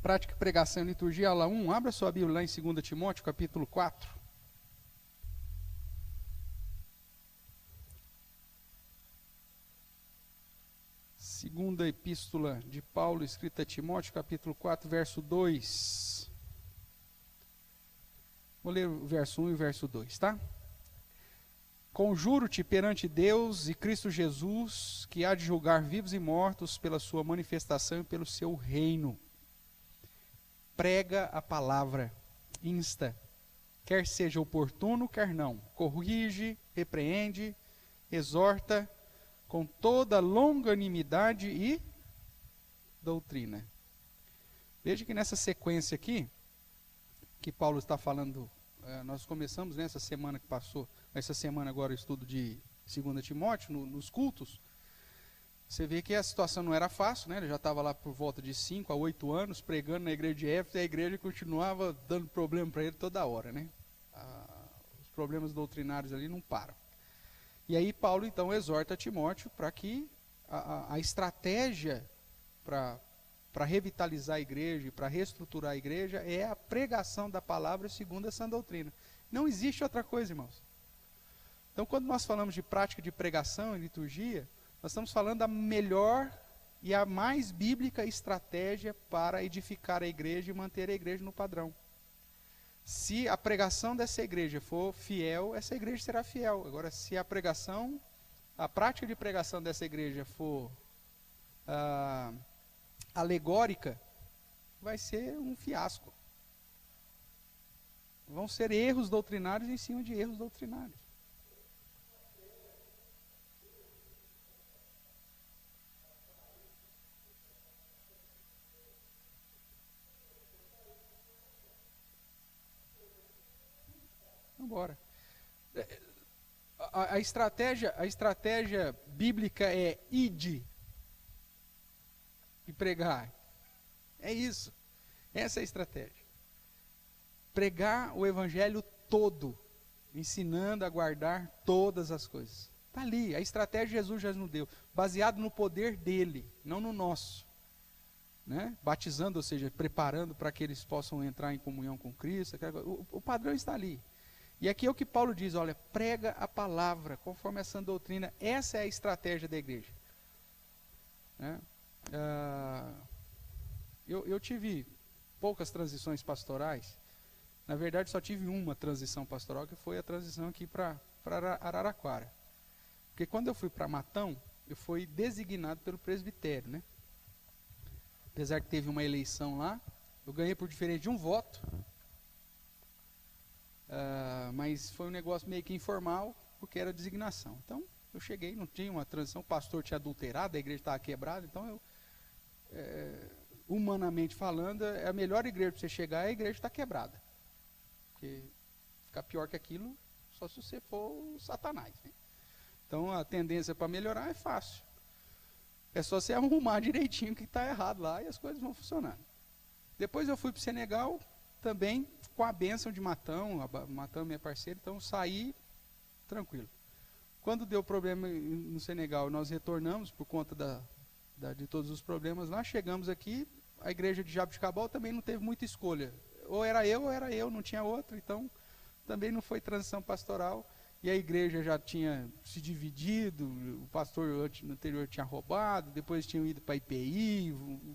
Prática e pregação e liturgia, aula 1. Abra sua Bíblia lá em 2 Timóteo, capítulo 4. Segunda epístola de Paulo, escrita a Timóteo, capítulo 4, verso 2. Vou ler o verso 1 e o verso 2, tá? Conjuro-te perante Deus e Cristo Jesus, que há de julgar vivos e mortos pela sua manifestação e pelo seu reino. Prega a palavra, insta, quer seja oportuno, quer não. Corrige, repreende, exorta, com toda longanimidade e doutrina. Veja que nessa sequência aqui, que Paulo está falando, nós começamos nessa semana que passou, essa semana agora o estudo de 2 Timóteo, nos cultos. Você vê que a situação não era fácil, né? Ele já estava lá por volta de 5 a 8 anos, pregando na igreja de Éfeso, e a igreja continuava dando problema para ele toda hora, né? Os problemas doutrinários ali não param. E aí Paulo então exorta Timóteo para que a estratégia para revitalizar a igreja, para reestruturar a igreja, é a pregação da palavra segundo a sã doutrina. Não existe outra coisa, irmãos. Então, quando nós falamos de prática de pregação e liturgia, nós estamos falando da melhor e a mais bíblica estratégia para edificar a igreja e manter a igreja no padrão. Se a pregação dessa igreja for fiel, essa igreja será fiel. Agora, se a prática de pregação dessa igreja for alegórica, vai ser um fiasco. Vão ser erros doutrinários em cima de erros doutrinários. Vambora. A estratégia bíblica é ide e pregar. É isso. Essa é a estratégia. Pregar o evangelho todo, ensinando a guardar todas as coisas. Está ali, a estratégia Jesus já nos deu, baseado no poder dele, não no nosso. Né? Batizando, ou seja, preparando para que eles possam entrar em comunhão com Cristo. O padrão está ali. E aqui é o que Paulo diz, olha, prega a palavra, conforme a sã doutrina. Essa é a estratégia da igreja. Né? Eu tive poucas transições pastorais. Na verdade, só tive uma transição pastoral, que foi a transição aqui para Araraquara. Porque quando eu fui para Matão, eu fui designado pelo presbitério, né? Apesar que teve uma eleição lá, eu ganhei por diferença de um voto. Mas foi um negócio meio que informal, porque era designação. Então, eu cheguei, não tinha uma transição, o pastor tinha adulterado, a igreja estava quebrada, então humanamente falando, a melhor igreja para você chegar é a igreja está quebrada. Porque ficar pior que aquilo, só se você for o Satanás. Né? Então, a tendência para melhorar é fácil. É só você arrumar direitinho o que está errado lá e as coisas vão funcionar. Depois eu fui para o Senegal, também com a bênção de Matão, Matão minha parceira, então saí tranquilo. Quando deu problema no Senegal, nós retornamos por conta de todos os problemas lá, chegamos aqui, a igreja de Jabuticabal também não teve muita escolha. Ou era eu, não tinha outro, então também não foi transição pastoral, e a igreja já tinha se dividido, o pastor anterior tinha roubado, depois tinham ido para a IPI,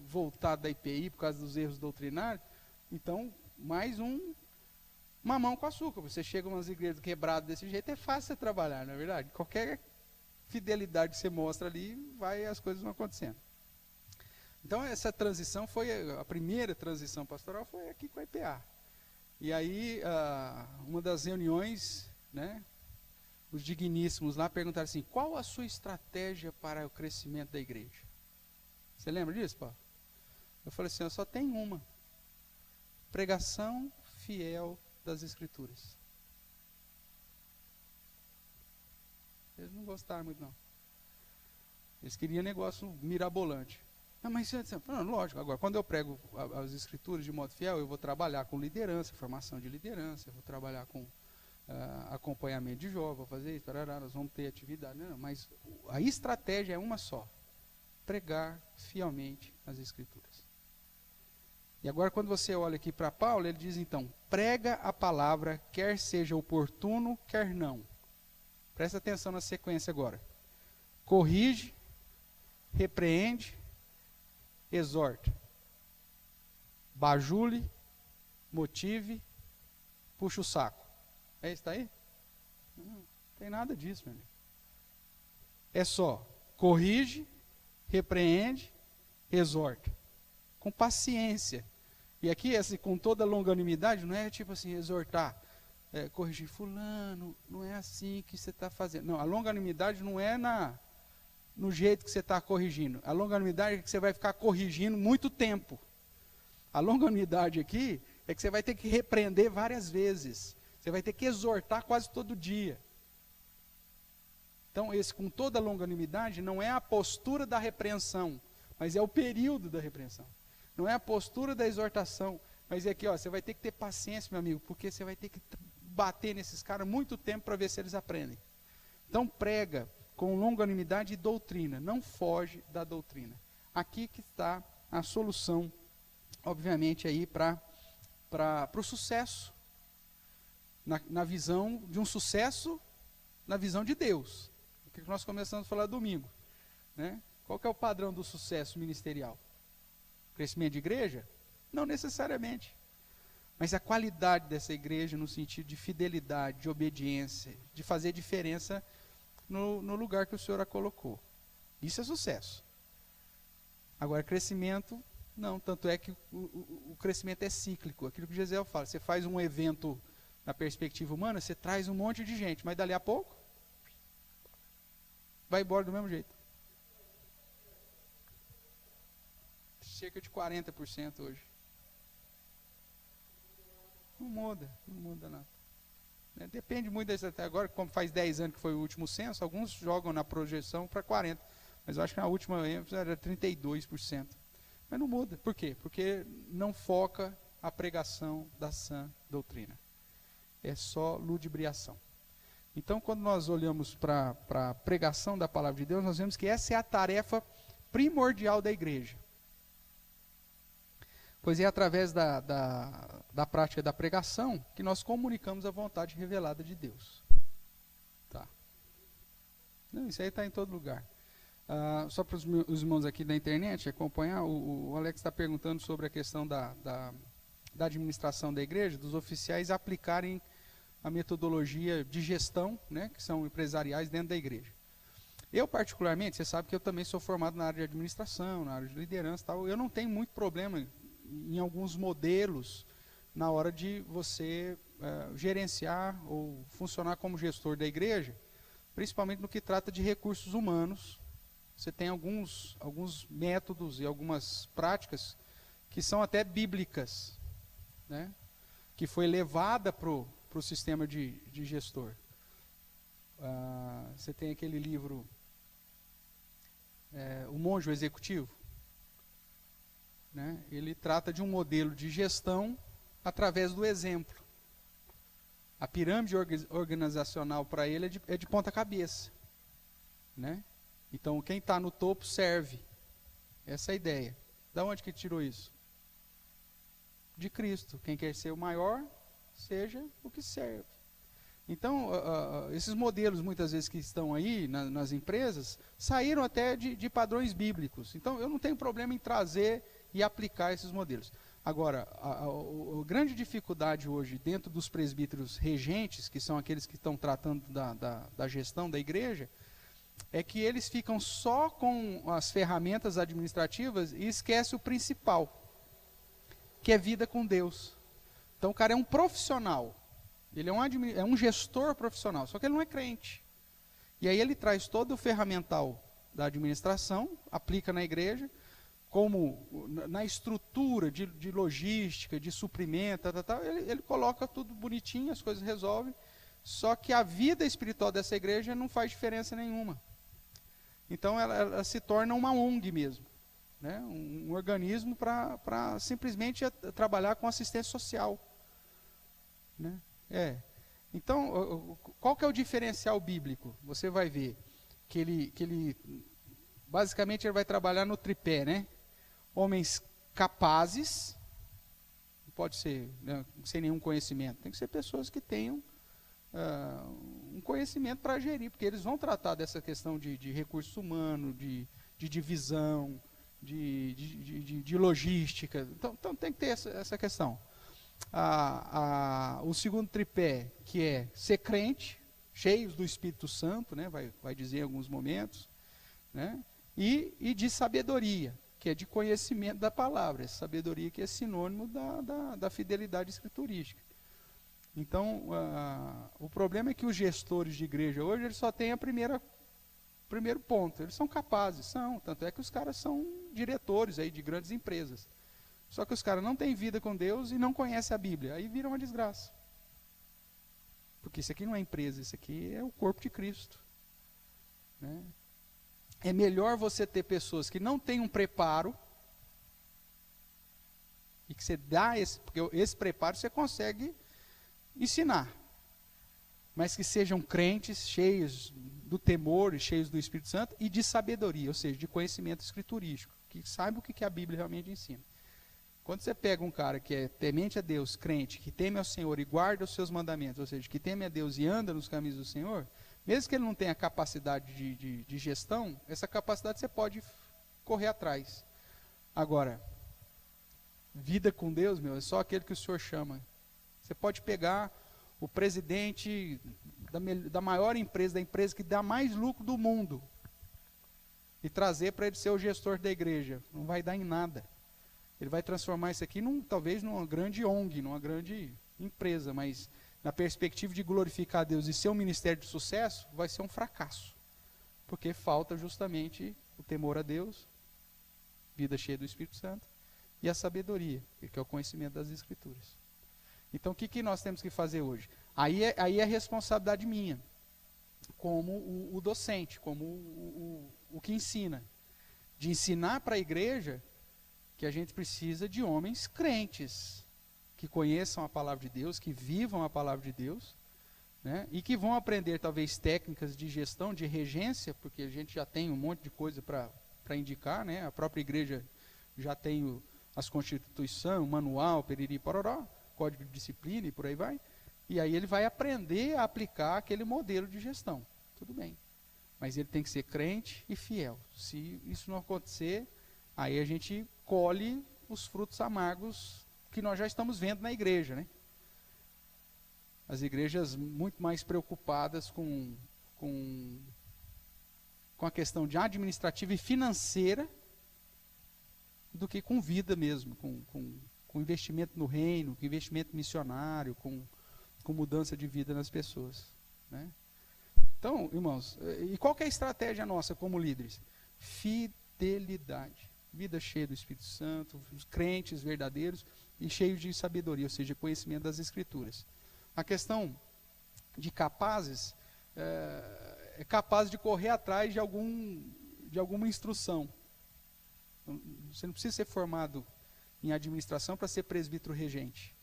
voltado da IPI por causa dos erros doutrinários, então mais um mamão com açúcar. Você chega em umas igrejas quebradas desse jeito, é fácil você trabalhar, não é verdade? Qualquer fidelidade que você mostra ali, as coisas vão acontecendo. Então essa transição foi, a primeira transição pastoral foi aqui com a IPA. E aí, uma das reuniões, né, os digníssimos lá perguntaram assim, qual a sua estratégia para o crescimento da igreja? Você lembra disso, Paulo? Eu falei assim, eu só tenho uma. Pregação fiel das Escrituras. Eles não gostaram muito, não. Eles queriam negócio mirabolante. Não, mas não, lógico, agora, quando eu prego as Escrituras de modo fiel, eu vou trabalhar com liderança, formação de liderança, eu vou trabalhar com acompanhamento de jovens, vou fazer isso, nós vamos ter atividade. Não, mas a estratégia é uma só. Pregar fielmente as Escrituras. E agora quando você olha aqui para Paulo, ele diz então, prega a palavra, quer seja oportuno, quer não. Presta atenção na sequência agora. Corrige, repreende, exorta. Bajule, motive, puxa o saco. É isso aí? Não tem nada disso, meu amigo. É só corrige, repreende, exorta. Com paciência. E aqui, assim, com toda longanimidade, não é tipo assim, exortar, corrigir fulano, não é assim que você está fazendo. Não, a longanimidade não é no jeito que você está corrigindo. A longanimidade é que você vai ficar corrigindo muito tempo. A longanimidade aqui é que você vai ter que repreender várias vezes. Você vai ter que exortar quase todo dia. Então, esse com toda a longanimidade não é a postura da repreensão, mas é o período da repreensão. Não é a postura da exortação, mas é aqui, ó, você vai ter que ter paciência, meu amigo, porque você vai ter que bater nesses caras muito tempo para ver se eles aprendem. Então, prega com longanimidade e doutrina, não foge da doutrina. Aqui que está a solução, obviamente, aí para o sucesso, na visão de um sucesso, na visão de Deus. O que nós começamos a falar domingo, né? Qual que é o padrão do sucesso ministerial? Crescimento de igreja? Não necessariamente. Mas a qualidade dessa igreja no sentido de fidelidade, de obediência, de fazer diferença no lugar que o Senhor a colocou. Isso é sucesso. Agora, crescimento, não. Tanto é que o crescimento é cíclico. Aquilo que Gisele fala, você faz um evento na perspectiva humana, você traz um monte de gente, mas dali a pouco, vai embora do mesmo jeito. Cerca de 40% hoje. Não muda nada. Depende muito desse, até agora, como faz 10 anos que foi o último censo, alguns jogam na projeção para 40%, mas eu acho que na última era 32%. Mas não muda. Por quê? Porque não foca a pregação da sã doutrina. É só ludibriação. Então, quando nós olhamos para a pregação da palavra de Deus, nós vemos que essa é a tarefa primordial da igreja. Pois é através da prática da pregação que nós comunicamos a vontade revelada de Deus. Tá. Não, isso aí está em todo lugar. Só para os irmãos aqui da internet acompanhar, o Alex está perguntando sobre a questão da administração da igreja, dos oficiais aplicarem a metodologia de gestão, né, que são empresariais dentro da igreja. Eu, particularmente, você sabe que eu também sou formado na área de administração, na área de liderança e tal, eu não tenho muito problema em alguns modelos na hora de você gerenciar ou funcionar como gestor da igreja, principalmente no que trata de recursos humanos. Você tem alguns métodos e algumas práticas que são até bíblicas, né, que foi levada para o sistema de gestor. Você tem aquele livro, O Monge o Executivo, né? Ele trata de um modelo de gestão através do exemplo. A pirâmide organizacional para ele é de ponta cabeça, né? Então quem está no topo serve. Essa é a ideia. Da onde que tirou isso? De Cristo. Quem quer ser o maior, seja o que serve. Então, esses modelos, muitas vezes, que estão aí nas empresas, saíram até de padrões bíblicos. Então, eu não tenho problema em trazer e aplicar esses modelos. Agora, a grande dificuldade hoje, dentro dos presbíteros regentes, que são aqueles que estão tratando da gestão da igreja, é que eles ficam só com as ferramentas administrativas e esquecem o principal, que é vida com Deus. Então, o cara é um profissional. Ele é um gestor profissional, só que ele não é crente. E aí ele traz todo o ferramental da administração, aplica na igreja, como na estrutura de logística, de suprimento, ele coloca tudo bonitinho, as coisas resolvem, só que a vida espiritual dessa igreja não faz diferença nenhuma. Então ela se torna uma ONG mesmo, né? Um organismo para simplesmente trabalhar com assistência social, né? Então, qual que é o diferencial bíblico? Você vai ver que ele basicamente ele vai trabalhar no tripé, né? Homens capazes, pode ser, né, sem nenhum conhecimento. Tem que ser pessoas que tenham um conhecimento para gerir, porque eles vão tratar dessa questão de recursos humanos, de divisão, de logística. Então tem que ter essa questão. O segundo tripé, que é ser crente, cheios do Espírito Santo, né, vai dizer em alguns momentos, né, e de sabedoria, que é de conhecimento da palavra, essa sabedoria que é sinônimo da fidelidade escriturística. Então, o problema é que os gestores de igreja hoje, eles só têm primeiro ponto, eles são capazes, tanto é que os caras são diretores aí de grandes empresas. Só que os caras não têm vida com Deus e não conhecem a Bíblia, aí vira uma desgraça. Porque isso aqui não é empresa, isso aqui é o corpo de Cristo, né? É melhor você ter pessoas que não têm um preparo, e que você dá porque esse preparo você consegue ensinar, mas que sejam crentes, cheios do temor e cheios do Espírito Santo e de sabedoria, ou seja, de conhecimento escriturístico, que saiba o que a Bíblia realmente ensina. Quando você pega um cara que é temente a Deus, crente, que teme ao Senhor e guarda os seus mandamentos, ou seja, que teme a Deus e anda nos caminhos do Senhor, mesmo que ele não tenha capacidade de gestão, essa capacidade você pode correr atrás. Agora, vida com Deus, é só aquele que o Senhor chama. Você pode pegar o presidente da maior empresa, da empresa que dá mais lucro do mundo, e trazer para ele ser o gestor da igreja. Não vai dar em nada. Ele vai transformar isso aqui talvez numa grande ONG, numa grande empresa, mas na perspectiva de glorificar a Deus e ser um ministério de sucesso, vai ser um fracasso. Porque falta justamente o temor a Deus, vida cheia do Espírito Santo, e a sabedoria, que é o conhecimento das Escrituras. Então, o que nós temos que fazer hoje? Aí é responsabilidade minha, como o docente, como o que ensina. De ensinar para a igreja que a gente precisa de homens crentes, que conheçam a palavra de Deus, que vivam a palavra de Deus, né, e que vão aprender talvez técnicas de gestão, de regência, porque a gente já tem um monte de coisa para indicar, né, a própria igreja já tem as constituições, o manual, periri, pororó, código de disciplina e por aí vai, e aí ele vai aprender a aplicar aquele modelo de gestão, tudo bem, mas ele tem que ser crente e fiel. Se isso não acontecer, aí a gente colhe os frutos amargos que nós já estamos vendo na igreja, né? As igrejas muito mais preocupadas com a questão de administrativa e financeira do que com vida mesmo, com investimento no reino, com investimento missionário, com mudança de vida nas pessoas, né? Então, irmãos, e qual que é a estratégia nossa como líderes? Fidelidade. Vida cheia do Espírito Santo, os crentes verdadeiros e cheios de sabedoria, ou seja, conhecimento das Escrituras. A questão de capazes, é capaz de correr atrás de alguma instrução. Você não precisa ser formado em administração para ser presbítero regente,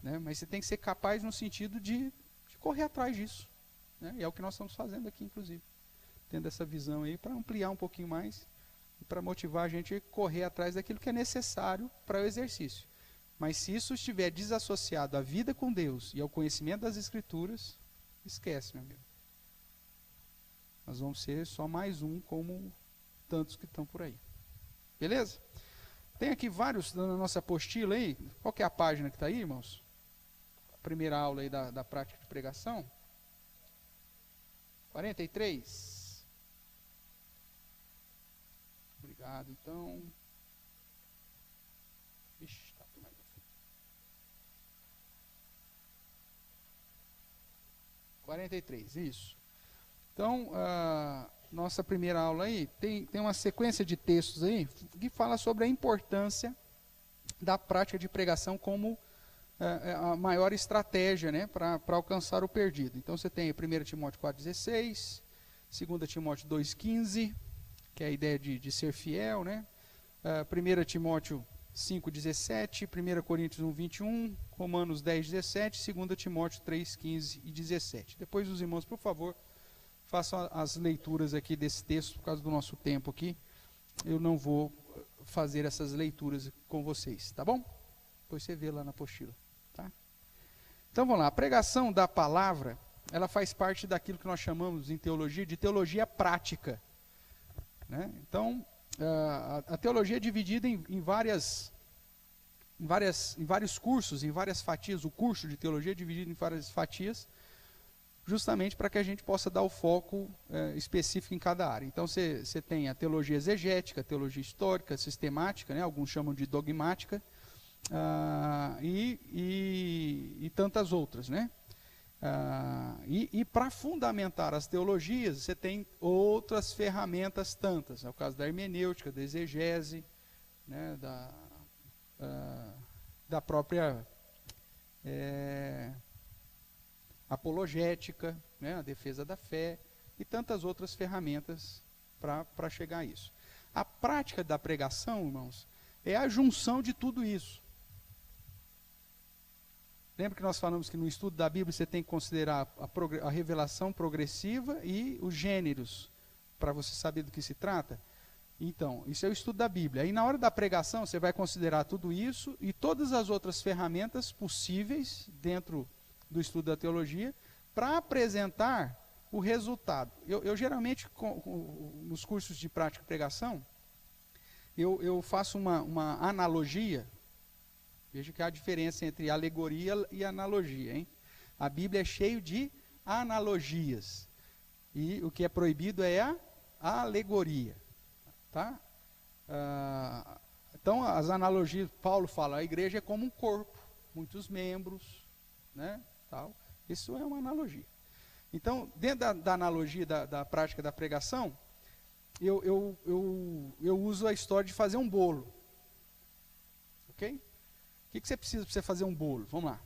né? Mas você tem que ser capaz no sentido de correr atrás disso, né? E é o que nós estamos fazendo aqui, inclusive, tendo essa visão aí para ampliar um pouquinho mais e para motivar a gente a correr atrás daquilo que é necessário para o exercício. Mas se isso estiver desassociado à vida com Deus e ao conhecimento das Escrituras, esquece, meu amigo. Nós vamos ser só mais um como tantos que estão por aí. Beleza? Tem aqui vários na nossa apostila aí. Qual que é a página que está aí, irmãos? A primeira aula aí da prática de pregação. 43. Obrigado, então. Ixi, tá mais na frente. 43, isso. Então, nossa primeira aula aí, tem uma sequência de textos aí que fala sobre a importância da prática de pregação como a maior estratégia, né, para alcançar o perdido. Então você tem 1 Timóteo 4,16, 2 Timóteo 2,15, que é a ideia de ser fiel, né? 1 Timóteo 5,17, 1 Coríntios 1,21, Romanos 10,17, 2 Timóteo 3,15 e 17. Depois os irmãos, por favor, façam as leituras aqui desse texto, por causa do nosso tempo aqui. Eu não vou fazer essas leituras com vocês, tá bom? Depois você vê lá na apostila. Tá? Então vamos lá, a pregação da palavra, ela faz parte daquilo que nós chamamos em teologia de teologia prática. Né? Então, a teologia é dividida em vários cursos, em várias fatias. O curso de teologia é dividido em várias fatias, justamente para que a gente possa dar o foco específico em cada área. Então, você tem a teologia exegética, a teologia histórica, sistemática, né? Alguns chamam de dogmática, e tantas outras, né? E para fundamentar as teologias, você tem outras ferramentas tantas. É o caso da hermenêutica, da exegese, né? Da própria apologética, né? A defesa da fé, e tantas outras ferramentas para chegar a isso. A prática da pregação, irmãos, é a junção de tudo isso. Lembra que nós falamos que no estudo da Bíblia você tem que considerar a revelação progressiva e os gêneros, para você saber do que se trata? Então, isso é o estudo da Bíblia. Aí na hora da pregação você vai considerar tudo isso e todas as outras ferramentas possíveis dentro do estudo da teologia para apresentar o resultado. Eu geralmente, nos cursos de prática de pregação, eu faço uma analogia. Veja que há a diferença entre alegoria e analogia, hein? A Bíblia é cheia de analogias. E o que é proibido é a alegoria. Tá? Então, as analogias, Paulo fala, a igreja é como um corpo, muitos membros, né? Tal. Isso é uma analogia. Então, dentro da analogia da prática da pregação, eu uso a história de fazer um bolo. Ok? O que você precisa para você fazer um bolo? Vamos lá.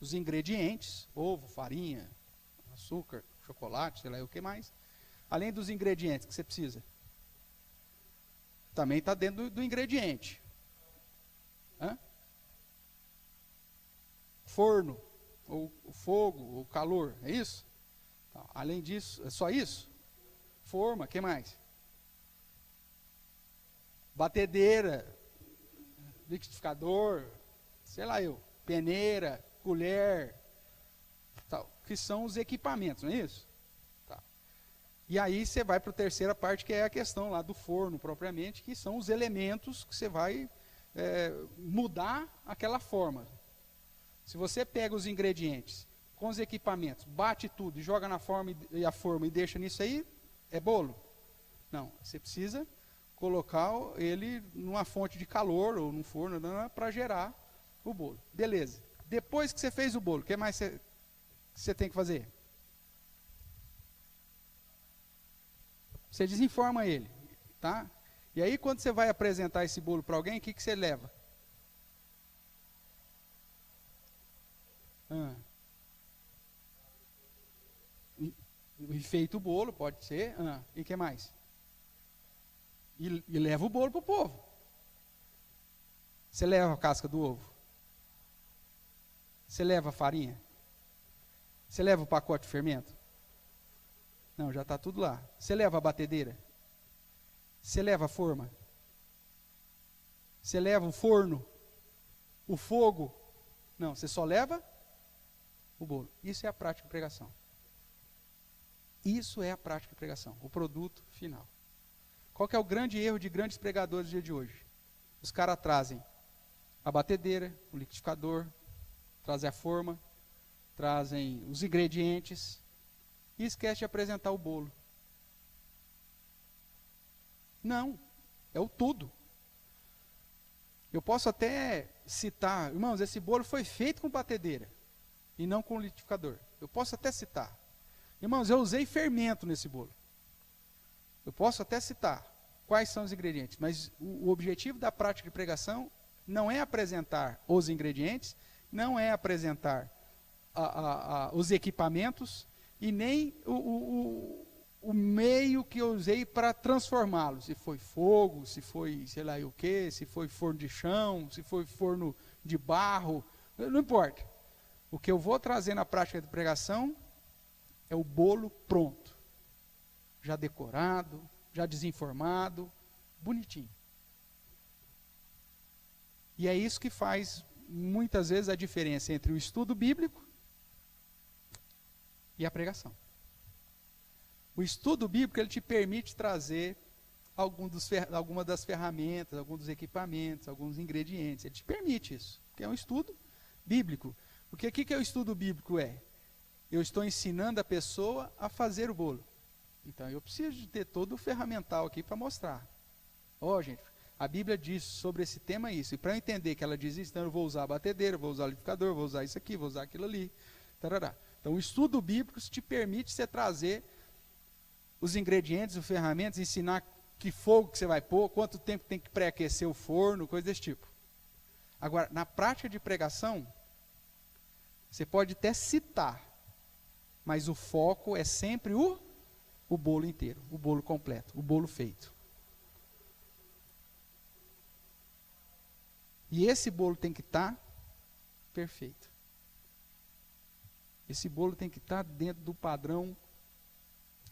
Os ingredientes, ovo, farinha, açúcar, chocolate, sei lá o que mais. Além dos ingredientes que você precisa. Também está dentro do ingrediente. Forno, ou fogo, ou calor, é isso? Então, além disso, é só isso? Forma, o que mais? Batedeira, liquidificador, sei lá peneira, colher, tal, que são os equipamentos, não é isso? Tá. E aí você vai para a terceira parte, que é a questão lá do forno propriamente, que são os elementos que você vai mudar aquela forma. Se você pega os ingredientes com os equipamentos, bate tudo e joga na forma e a forma e deixa nisso aí, é bolo? Não, você precisa colocar ele numa fonte de calor ou num forno para gerar o bolo. Beleza. Depois que você fez o bolo, o que mais você tem que fazer? Você desinforma ele, tá? E aí quando você vai apresentar esse bolo para alguém, o que você leva? Enfeita o bolo, pode ser. E o que mais? E leva o bolo para o povo. Você leva a casca do ovo? Você leva a farinha? Você leva o pacote de fermento? Não, já está tudo lá. Você leva a batedeira? Você leva a forma? Você leva o forno? O fogo? Não, você só leva o bolo. Isso é a prática de pregação. Isso é a prática de pregação, o produto final. Qual que é o grande erro de grandes pregadores do dia de hoje? Os caras trazem a batedeira, o liquidificador, trazem a forma, trazem os ingredientes e esquece de apresentar o bolo. Não, é o tudo. Eu posso até citar, irmãos, esse bolo foi feito com batedeira e não com liquidificador. Eu posso até citar. Irmãos, eu usei fermento nesse bolo. Eu posso até citar quais são os ingredientes, mas o objetivo da prática de pregação não é apresentar os ingredientes, não é apresentar os equipamentos e nem o meio que eu usei para transformá-lo. Se foi fogo, se foi sei lá o que, se foi forno de chão, se foi forno de barro, não importa. O que eu vou trazer na prática de pregação é o bolo pronto, já decorado, já desenformado, bonitinho. E é isso que faz, muitas vezes, a diferença entre o estudo bíblico e a pregação. O estudo bíblico, ele te permite trazer alguma das ferramentas, alguns dos equipamentos, alguns ingredientes. Ele te permite isso, porque é um estudo bíblico. Porque o que é o estudo bíblico? Eu estou ensinando a pessoa a fazer o bolo. Então, eu preciso de ter todo o ferramental aqui para mostrar. Gente, a Bíblia diz sobre esse tema isso. E para eu entender que ela diz isso, então eu vou usar a batedeira, vou usar o liquidificador, vou usar isso aqui, vou usar aquilo ali. Tarará. Então, o estudo bíblico te permite você trazer os ingredientes, as ferramentas, ensinar que fogo que você vai pôr, quanto tempo tem que pré-aquecer o forno, coisa desse tipo. Agora, na prática de pregação, você pode até citar, mas o foco é sempre o bolo inteiro, o bolo completo, o bolo feito. E esse bolo tem que estar perfeito. Esse bolo tem que estar dentro do padrão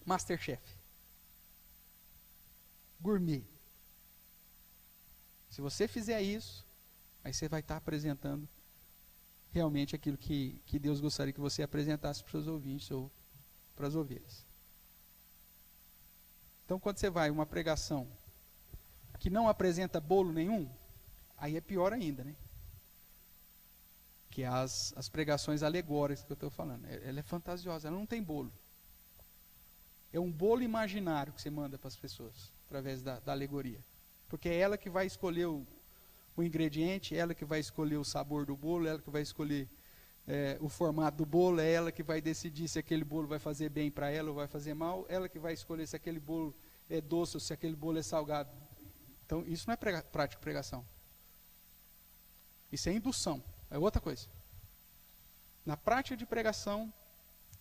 Masterchef. Gourmet. Se você fizer isso, aí você vai estar apresentando realmente aquilo que Deus gostaria que você apresentasse para os seus ouvintes ou para as ovelhas. Então, quando você vai uma pregação que não apresenta bolo nenhum, aí é pior ainda, né? Que as pregações alegóricas que eu estou falando. Ela é fantasiosa, ela não tem bolo. É um bolo imaginário que você manda para as pessoas, através da alegoria. Porque é ela que vai escolher o ingrediente, ela que vai escolher o sabor do bolo, ela que vai escolher o formato do bolo, é ela que vai decidir se aquele bolo vai fazer bem para ela ou vai fazer mal, ela que vai escolher se aquele bolo é doce ou se aquele bolo é salgado. Então, isso não é prática de pregação. Isso é indução, é outra coisa. Na prática de pregação,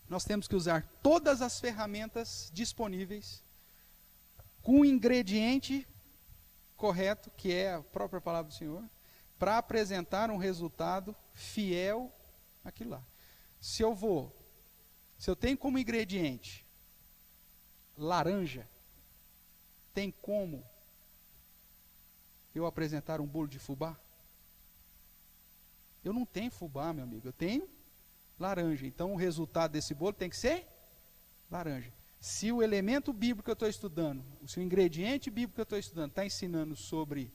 nós temos que usar todas as ferramentas disponíveis com o ingrediente correto, que é a própria palavra do Senhor, para apresentar um resultado fiel àquilo lá. Se eu tenho como ingrediente laranja, tem como eu apresentar um bolo de fubá? Eu não tenho fubá, meu amigo, eu tenho laranja. Então, o resultado desse bolo tem que ser laranja. Se o elemento bíblico que eu estou estudando, se o ingrediente bíblico que eu estou estudando está ensinando sobre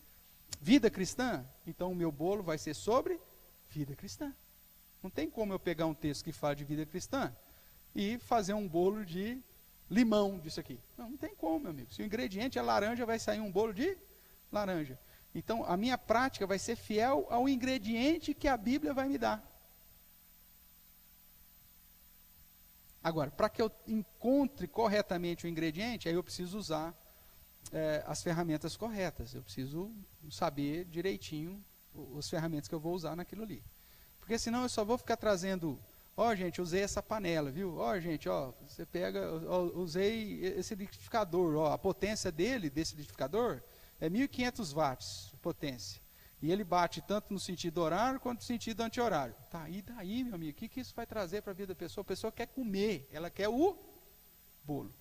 vida cristã, então o meu bolo vai ser sobre vida cristã. Não tem como eu pegar um texto que fala de vida cristã e fazer um bolo de limão disso aqui. Não tem como, meu amigo. Se o ingrediente é laranja, vai sair um bolo de laranja. Então, a minha prática vai ser fiel ao ingrediente que a Bíblia vai me dar. Agora, para que eu encontre corretamente o ingrediente, aí eu preciso usar as ferramentas corretas. Eu preciso saber direitinho as ferramentas que eu vou usar naquilo ali. Porque senão eu só vou ficar trazendo, gente, usei essa panela, viu? Gente, você pega, usei esse liquidificador, a potência desse liquidificador é 1.500 watts de potência. E ele bate tanto no sentido horário quanto no sentido anti-horário. Tá, e daí, meu amigo, o que isso vai trazer para a vida da pessoa? A pessoa quer comer, ela quer o bolo.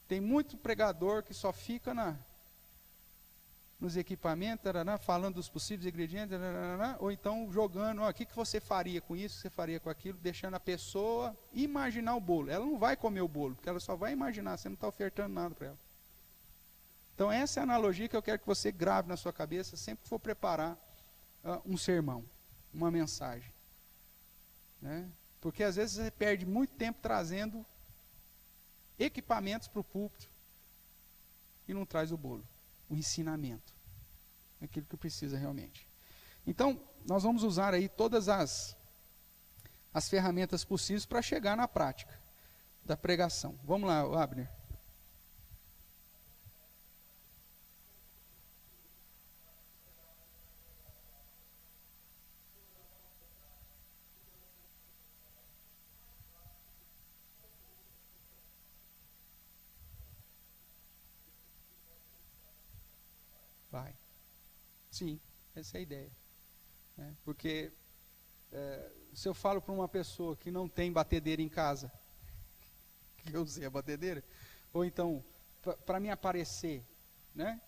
Tem muito pregador que só fica nos equipamentos, falando dos possíveis ingredientes, ou então jogando, o que você faria com isso, o que você faria com aquilo, deixando a pessoa imaginar o bolo. Ela não vai comer o bolo, porque ela só vai imaginar, você não está ofertando nada para ela. Então, essa é a analogia que eu quero que você grave na sua cabeça sempre que for preparar um sermão, uma mensagem. Né? Porque às vezes você perde muito tempo trazendo equipamentos para o púlpito e não traz o bolo, o ensinamento, aquilo que precisa realmente. Então, nós vamos usar aí todas as ferramentas possíveis para chegar na prática da pregação. Vamos lá, Abner. Vai. Sim, essa é a ideia. Né? Porque se eu falo para uma pessoa que não tem batedeira em casa, que eu usei a batedeira, ou então, para me aparecer, né?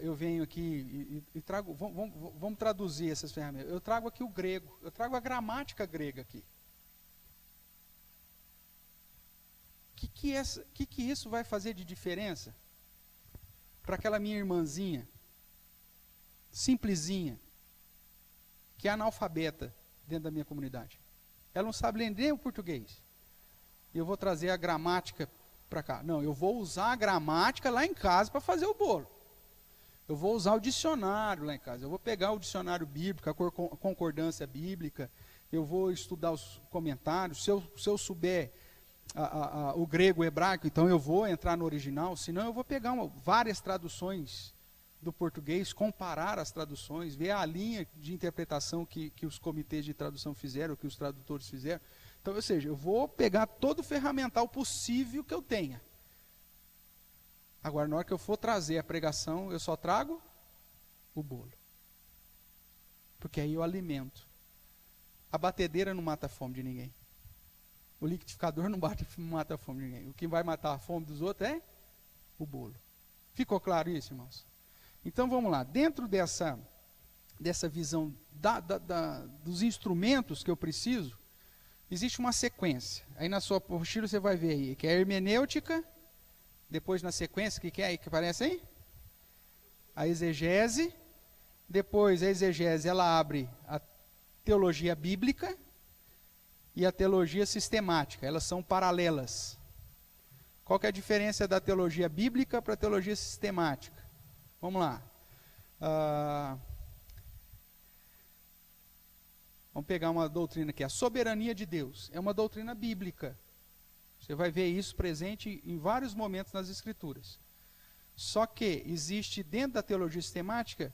eu venho aqui e trago, vamos traduzir essas ferramentas. Eu trago aqui o grego, eu trago a gramática grega aqui. O que isso vai fazer de diferença para aquela minha irmãzinha, simplesinha, que é analfabeta dentro da minha comunidade? Ela não sabe ler nem o português. Eu vou trazer a gramática para cá. Não, eu vou usar a gramática lá em casa para fazer o bolo. Eu vou usar o dicionário lá em casa. Eu vou pegar o dicionário bíblico, a concordância bíblica. Eu vou estudar os comentários. Se eu souber o grego, o hebraico, então eu vou entrar no original. Senão eu vou pegar várias traduções do português, comparar as traduções, ver a linha de interpretação que os comitês de tradução fizeram, que os tradutores fizeram. Então, ou seja, eu vou pegar todo o ferramental possível que eu tenha. Agora, na hora que eu for trazer a pregação, eu só trago o bolo. Porque aí eu alimento. A batedeira não mata a fome de ninguém. O liquidificador não mata a fome de ninguém. O que vai matar a fome dos outros é o bolo. Ficou claro isso, irmãos? Então, vamos lá. Dentro dessa visão dos instrumentos que eu preciso, existe uma sequência. Aí na sua apostila você vai ver aí, que é a hermenêutica. Depois, na sequência, o que é aí que aparece aí? A exegese. Depois, a exegese, ela abre a teologia bíblica e a teologia sistemática. Elas são paralelas. Qual que é a diferença da teologia bíblica para a teologia sistemática? Vamos lá. Vamos pegar uma doutrina aqui. A soberania de Deus é uma doutrina bíblica. Você vai ver isso presente em vários momentos nas Escrituras. Só que existe dentro da teologia sistemática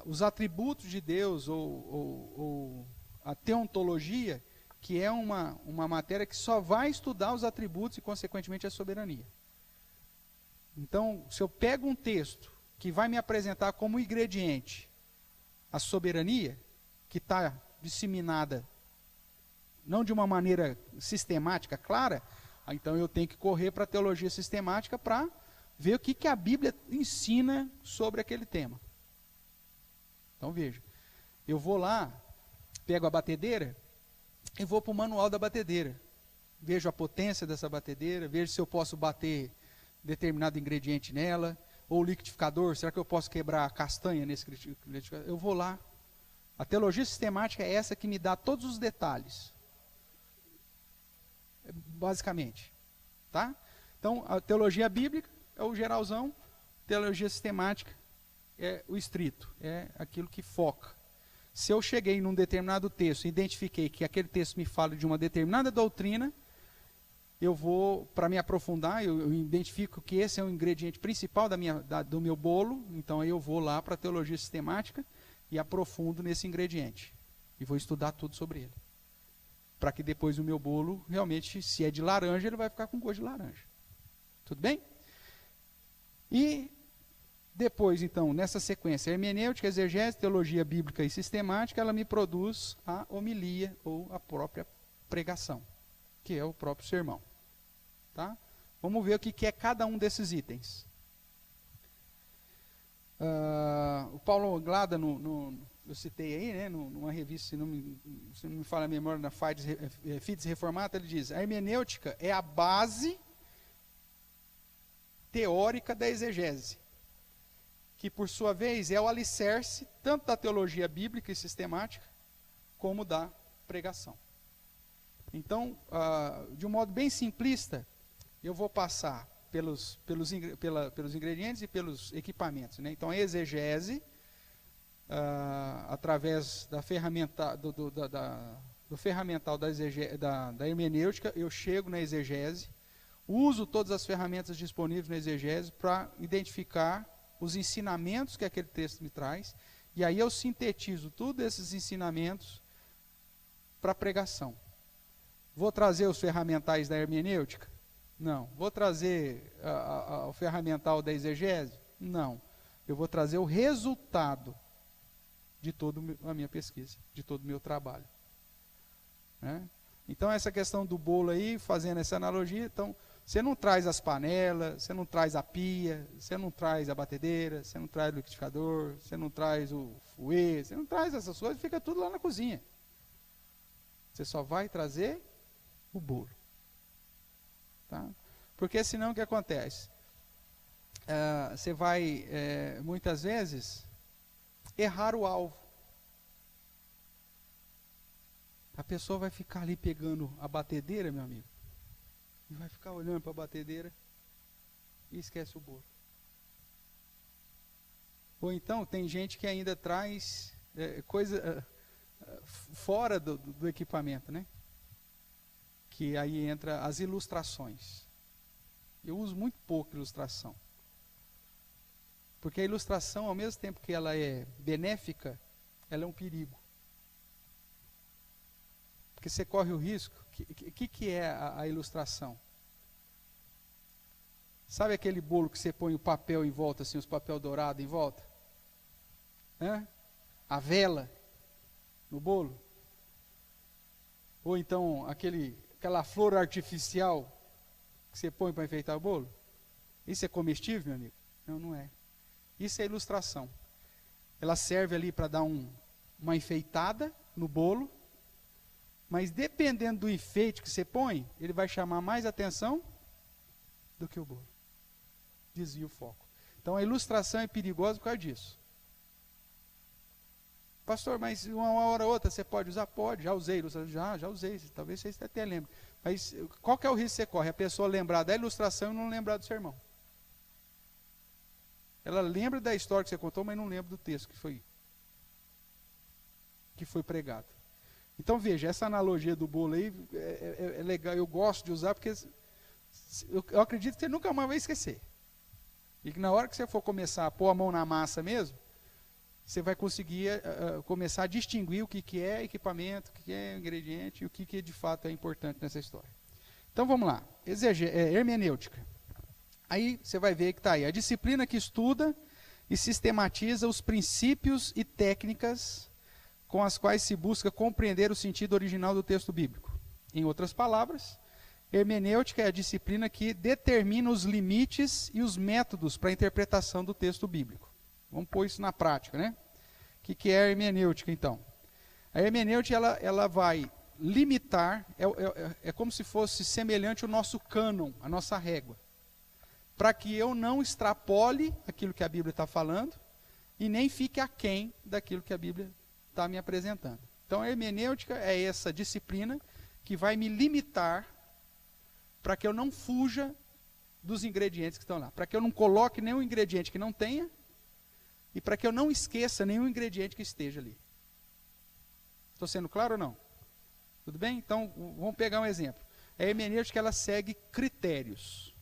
os atributos de Deus ou a teontologia, que é uma matéria que só vai estudar os atributos e, consequentemente, a soberania. Então, se eu pego um texto que vai me apresentar como ingrediente a soberania, que está disseminada não de uma maneira sistemática, clara, então eu tenho que correr para a teologia sistemática para ver o que a Bíblia ensina sobre aquele tema. Então veja, eu vou lá, pego a batedeira e vou para o manual da batedeira. Vejo a potência dessa batedeira, vejo se eu posso bater determinado ingrediente nela, ou o liquidificador, será que eu posso quebrar a castanha nesse liquidificador? Eu vou lá. A teologia sistemática é essa que me dá todos os detalhes. Basicamente. Tá? Então, a teologia bíblica é o geralzão, teologia sistemática é o estrito, é aquilo que foca. Se eu cheguei num determinado texto e identifiquei que aquele texto me fala de uma determinada doutrina, eu vou, para me aprofundar, eu identifico que esse é o ingrediente principal do meu bolo, então aí eu vou lá para a teologia sistemática e aprofundo nesse ingrediente. E vou estudar tudo sobre ele. Para que depois o meu bolo, realmente, se é de laranja, ele vai ficar com gosto de laranja. Tudo bem? E depois, então, nessa sequência, hermenêutica, exegese, teologia bíblica e sistemática, ela me produz a homilia ou a própria pregação, que é o próprio sermão. Tá? Vamos ver o que é cada um desses itens. O Paulo Anglada, eu citei aí, né, numa revista, se não me falha a memória, na Fides Reformata, ele diz: a hermenêutica é a base teórica da exegese, que por sua vez é o alicerce tanto da teologia bíblica e sistemática, como da pregação. Então, de um modo bem simplista, eu vou passar pelos ingredientes e pelos equipamentos. Né? Então, a exegese, através da ferramenta, do ferramental da hermenêutica, eu chego na exegese, uso todas as ferramentas disponíveis na exegese para identificar os ensinamentos que aquele texto me traz, e aí eu sintetizo todos esses ensinamentos para a pregação. Vou trazer os ferramentais da hermenêutica? Não. Vou trazer o ferramental da exegese? Não. Eu vou trazer o resultado de toda a minha pesquisa, de todo o meu trabalho. Né? Então, essa questão do bolo aí, fazendo essa analogia, então, você não traz as panelas, você não traz a pia, você não traz a batedeira, você não traz o liquidificador, você não traz o fouet, você não traz essas coisas, fica tudo lá na cozinha. Você só vai trazer o bolo. Tá? Porque senão o que acontece? Você vai, muitas vezes, errar o alvo. A pessoa vai ficar ali pegando a batedeira, meu amigo, e vai ficar olhando para a batedeira e esquece o bolo. Ou então, tem gente que ainda traz coisa fora do equipamento, né? Que aí entra as ilustrações. Eu uso muito pouco ilustração. Porque a ilustração, ao mesmo tempo que ela é benéfica, ela é um perigo. Porque você corre o risco. O que é a ilustração? Sabe aquele bolo que você põe o papel em volta, assim, os papel dourado em volta? A vela no bolo? Ou então aquela flor artificial que você põe para enfeitar o bolo? Isso é comestível, meu amigo? Não, não é. Isso é ilustração. Ela serve ali para dar uma enfeitada no bolo, mas dependendo do enfeite que você põe, ele vai chamar mais atenção do que o bolo. Desvia o foco. Então a ilustração é perigosa por causa disso. Pastor, mas uma hora ou outra você pode usar? Pode, já usei ilustração, já usei, talvez vocês até lembrem. Mas qual que é o risco que você corre? A pessoa lembrar da ilustração e não lembrar do sermão. Ela lembra da história que você contou, mas não lembra do texto que foi pregado. Então veja, essa analogia do bolo aí é legal, eu gosto de usar, porque eu acredito que você nunca mais vai esquecer. E que na hora que você for começar a pôr a mão na massa mesmo, você vai conseguir começar a distinguir o que é equipamento, o que é ingrediente e o que de fato é importante nessa história. Então vamos lá, hermenêutica. Aí você vai ver que está aí, a disciplina que estuda e sistematiza os princípios e técnicas com as quais se busca compreender o sentido original do texto bíblico. Em outras palavras, hermenêutica é a disciplina que determina os limites e os métodos para a interpretação do texto bíblico. Vamos pôr isso na prática, né? O que é a hermenêutica, então? A hermenêutica, ela vai limitar, é como se fosse semelhante ao nosso cânon, a nossa régua, para que eu não extrapole aquilo que a Bíblia está falando e nem fique aquém daquilo que a Bíblia está me apresentando. Então a hermenêutica é essa disciplina que vai me limitar para que eu não fuja dos ingredientes que estão lá, para que eu não coloque nenhum ingrediente que não tenha e para que eu não esqueça nenhum ingrediente que esteja ali. Estou sendo claro ou não? Tudo bem? Então vamos pegar um exemplo. A hermenêutica, ela segue critérios.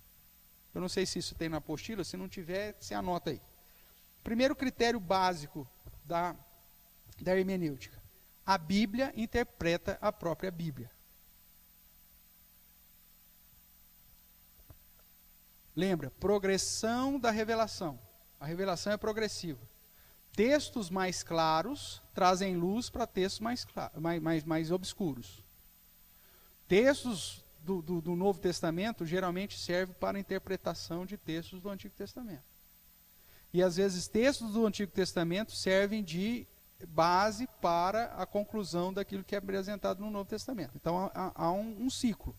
Eu não sei se isso tem na apostila, se não tiver, você anota aí. Primeiro critério básico da hermenêutica. A Bíblia interpreta a própria Bíblia. Lembra, progressão da revelação. A revelação é progressiva. Textos mais claros trazem luz para textos mais obscuros. Textos do Novo Testamento geralmente servem para a interpretação de textos do Antigo Testamento. E às vezes textos do Antigo Testamento servem de base para a conclusão daquilo que é apresentado no Novo Testamento. Então há um ciclo.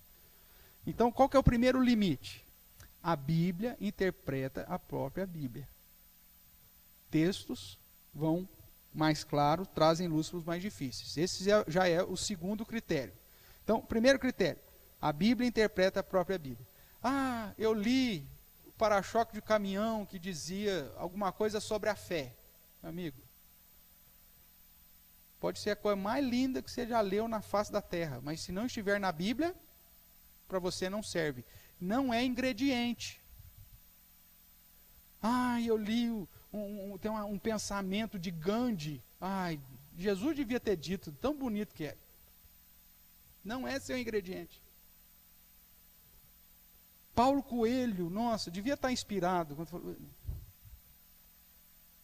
Então qual que é o primeiro limite? A Bíblia interpreta a própria Bíblia. Textos vão mais claros, trazem luz para os mais difíceis. Esse já é o segundo critério. Então, primeiro critério, a Bíblia interpreta a própria Bíblia. Ah, eu li o para-choque de caminhão que dizia alguma coisa sobre a fé. Meu amigo, pode ser a coisa mais linda que você já leu na face da terra, mas se não estiver na Bíblia, para você não serve. Não é ingrediente. Ah, eu li, tem um pensamento de Gandhi. Ai, Jesus devia ter dito, tão bonito que é. Não é seu ingrediente. Paulo Coelho, nossa, devia estar inspirado.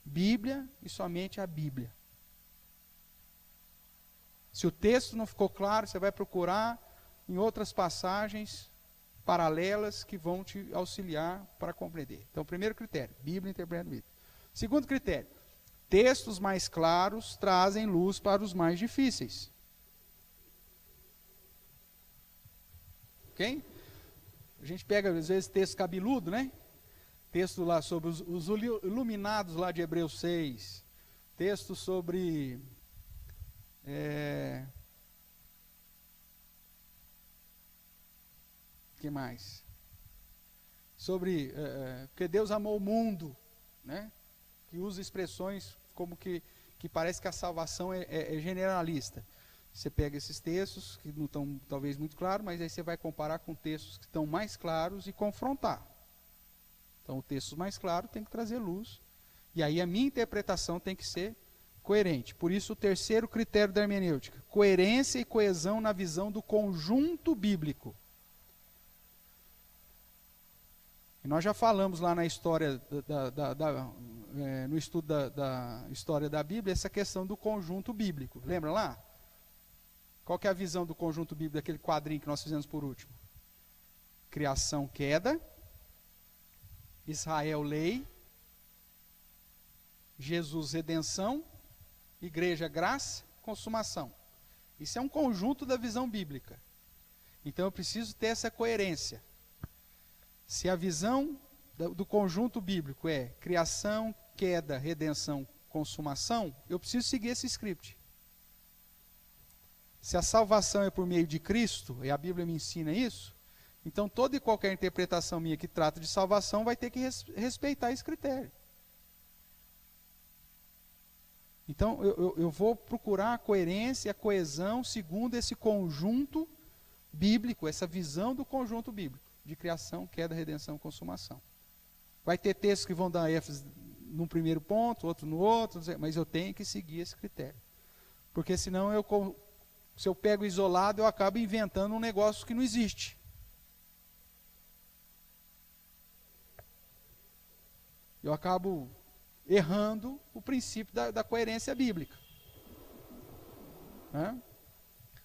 Bíblia e somente a Bíblia. Se o texto não ficou claro, você vai procurar em outras passagens paralelas que vão te auxiliar para compreender. Então, primeiro critério, Bíblia interpretando Bíblia. Segundo critério, textos mais claros trazem luz para os mais difíceis. Ok? A gente pega, às vezes, texto cabeludo, né? Texto lá sobre os iluminados lá de Hebreus 6. Texto sobre... que mais? Sobre... porque Deus amou o mundo, né? Que usa expressões como que parece que a salvação é generalista. Você pega esses textos, que não estão talvez muito claros, mas aí você vai comparar com textos que estão mais claros e confrontar. Então, o texto mais claro tem que trazer luz. E aí a minha interpretação tem que ser coerente. Por isso, o terceiro critério da hermenêutica: coerência e coesão na visão do conjunto bíblico. E nós já falamos lá na história, no estudo da história da Bíblia, essa questão do conjunto bíblico. Lembra lá? Qual que é a visão do conjunto bíblico daquele quadrinho que nós fizemos por último? Criação, queda. Israel, lei. Jesus, redenção. Igreja, graça, consumação. Isso é um conjunto da visão bíblica. Então eu preciso ter essa coerência. Se a visão do conjunto bíblico é criação, queda, redenção, consumação, eu preciso seguir esse script. Se a salvação é por meio de Cristo, e a Bíblia me ensina isso, então toda e qualquer interpretação minha que trata de salvação vai ter que respeitar esse critério. Então eu vou procurar a coerência e a coesão segundo esse conjunto bíblico, essa visão do conjunto bíblico, de criação, queda, redenção, consumação. Vai ter textos que vão dar ênfase num primeiro ponto, outro no outro, mas eu tenho que seguir esse critério. Porque senão se eu pego isolado, eu acabo inventando um negócio que não existe. Eu acabo errando o princípio da coerência bíblica.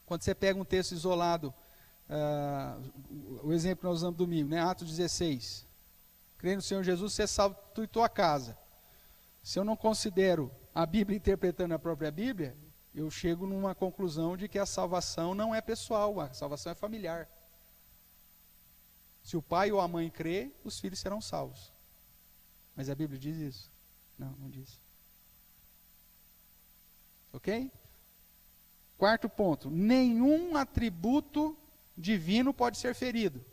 Quando você pega um texto isolado, o exemplo que nós usamos domingo, né? Atos 16. Crê no Senhor Jesus, você é salvo tu e tua casa. Se eu não considero a Bíblia interpretando a própria Bíblia, eu chego numa conclusão de que a salvação não é pessoal, a salvação é familiar. Se o pai ou a mãe crê, os filhos serão salvos. Mas a Bíblia diz isso? Não, não diz. Ok? Quarto ponto, nenhum atributo divino pode ser ferido.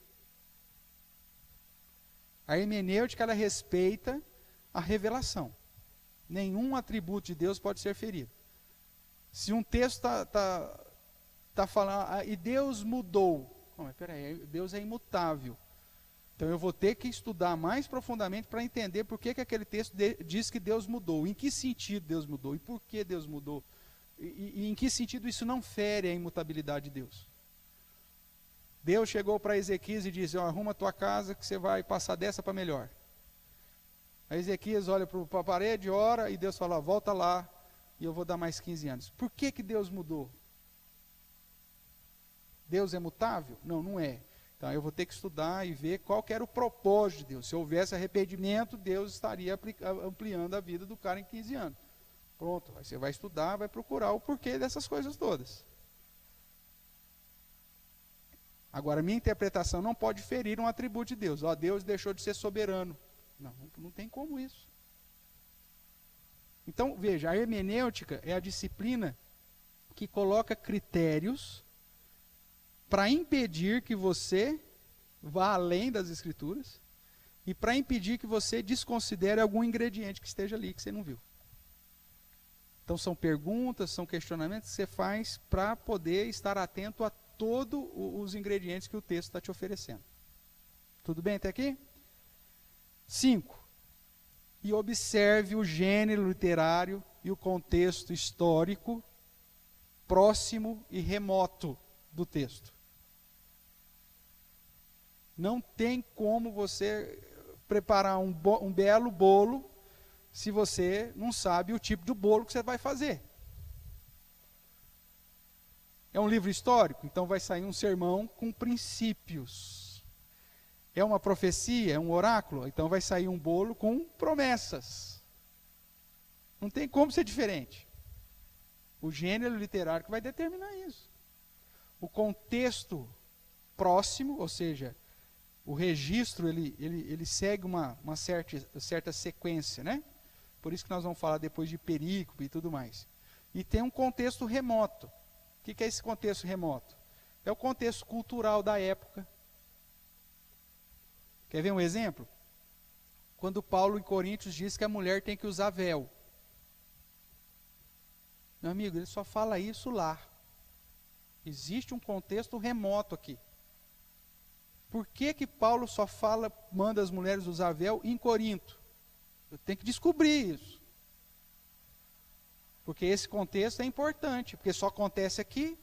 A hermenêutica, ela respeita a revelação. Nenhum atributo de Deus pode ser ferido. Se um texto está falando, e Deus mudou. Não, mas peraí, Deus é imutável. Então eu vou ter que estudar mais profundamente para entender por que aquele texto diz que Deus mudou. Em que sentido Deus mudou? E por que Deus mudou? E em que sentido isso não fere a imutabilidade de Deus? Deus chegou para Ezequias e disse: arruma a tua casa que você vai passar dessa para melhor. Aí Ezequias olha para a parede, ora, e Deus fala: volta lá e eu vou dar mais 15 anos. Por que Deus mudou? Deus é mutável? Não, não é. Então eu vou ter que estudar e ver qual que era o propósito de Deus. Se houvesse arrependimento, Deus estaria ampliando a vida do cara em 15 anos. Pronto, aí você vai estudar, vai procurar o porquê dessas coisas todas. Agora, minha interpretação não pode ferir um atributo de Deus. Deus deixou de ser soberano. Não tem como isso. Então, veja, a hermenêutica é a disciplina que coloca critérios para impedir que você vá além das Escrituras e para impedir que você desconsidere algum ingrediente que esteja ali, que você não viu. Então, são perguntas, são questionamentos que você faz para poder estar atento a todos os ingredientes que o texto está te oferecendo. Tudo bem até aqui? 5. E observe o gênero literário e o contexto histórico próximo e remoto do texto. Não tem como você preparar um belo bolo se você não sabe o tipo de bolo que você vai fazer. É um livro histórico, então vai sair um sermão com princípios. É uma profecia, é um oráculo? Então vai sair um bolo com promessas. Não tem como ser diferente. O gênero literário que vai determinar isso. O contexto próximo, ou seja, o registro, ele segue uma certa sequência, né? Por isso que nós vamos falar depois de perícope e tudo mais. E tem um contexto remoto. O que é esse contexto remoto? É o contexto cultural da época. Quer ver um exemplo? Quando Paulo em Coríntios diz que a mulher tem que usar véu. Meu amigo, ele só fala isso lá. Existe um contexto remoto aqui. Por que que Paulo só manda as mulheres usar véu em Corinto? Eu tenho que descobrir isso. Porque esse contexto é importante, porque só acontece aqui.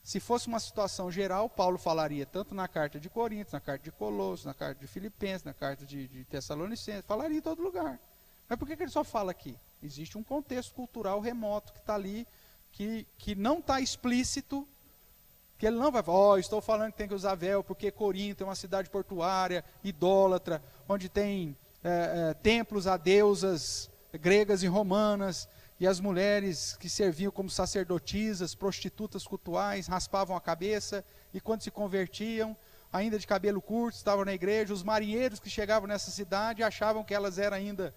Se fosse uma situação geral, Paulo falaria tanto na carta de Coríntios, na carta de Colossos, na carta de Filipenses, na carta de Tessalonicenses, falaria em todo lugar. Mas por que ele só fala aqui? Existe um contexto cultural remoto que está ali, que não está explícito, que ele não vai falar, estou falando que tem que usar véu, porque Corinto é uma cidade portuária, idólatra, onde tem templos a deusas gregas e romanas, e as mulheres que serviam como sacerdotisas, prostitutas cultuais, raspavam a cabeça, e quando se convertiam, ainda de cabelo curto, estavam na igreja, os marinheiros que chegavam nessa cidade achavam que elas eram ainda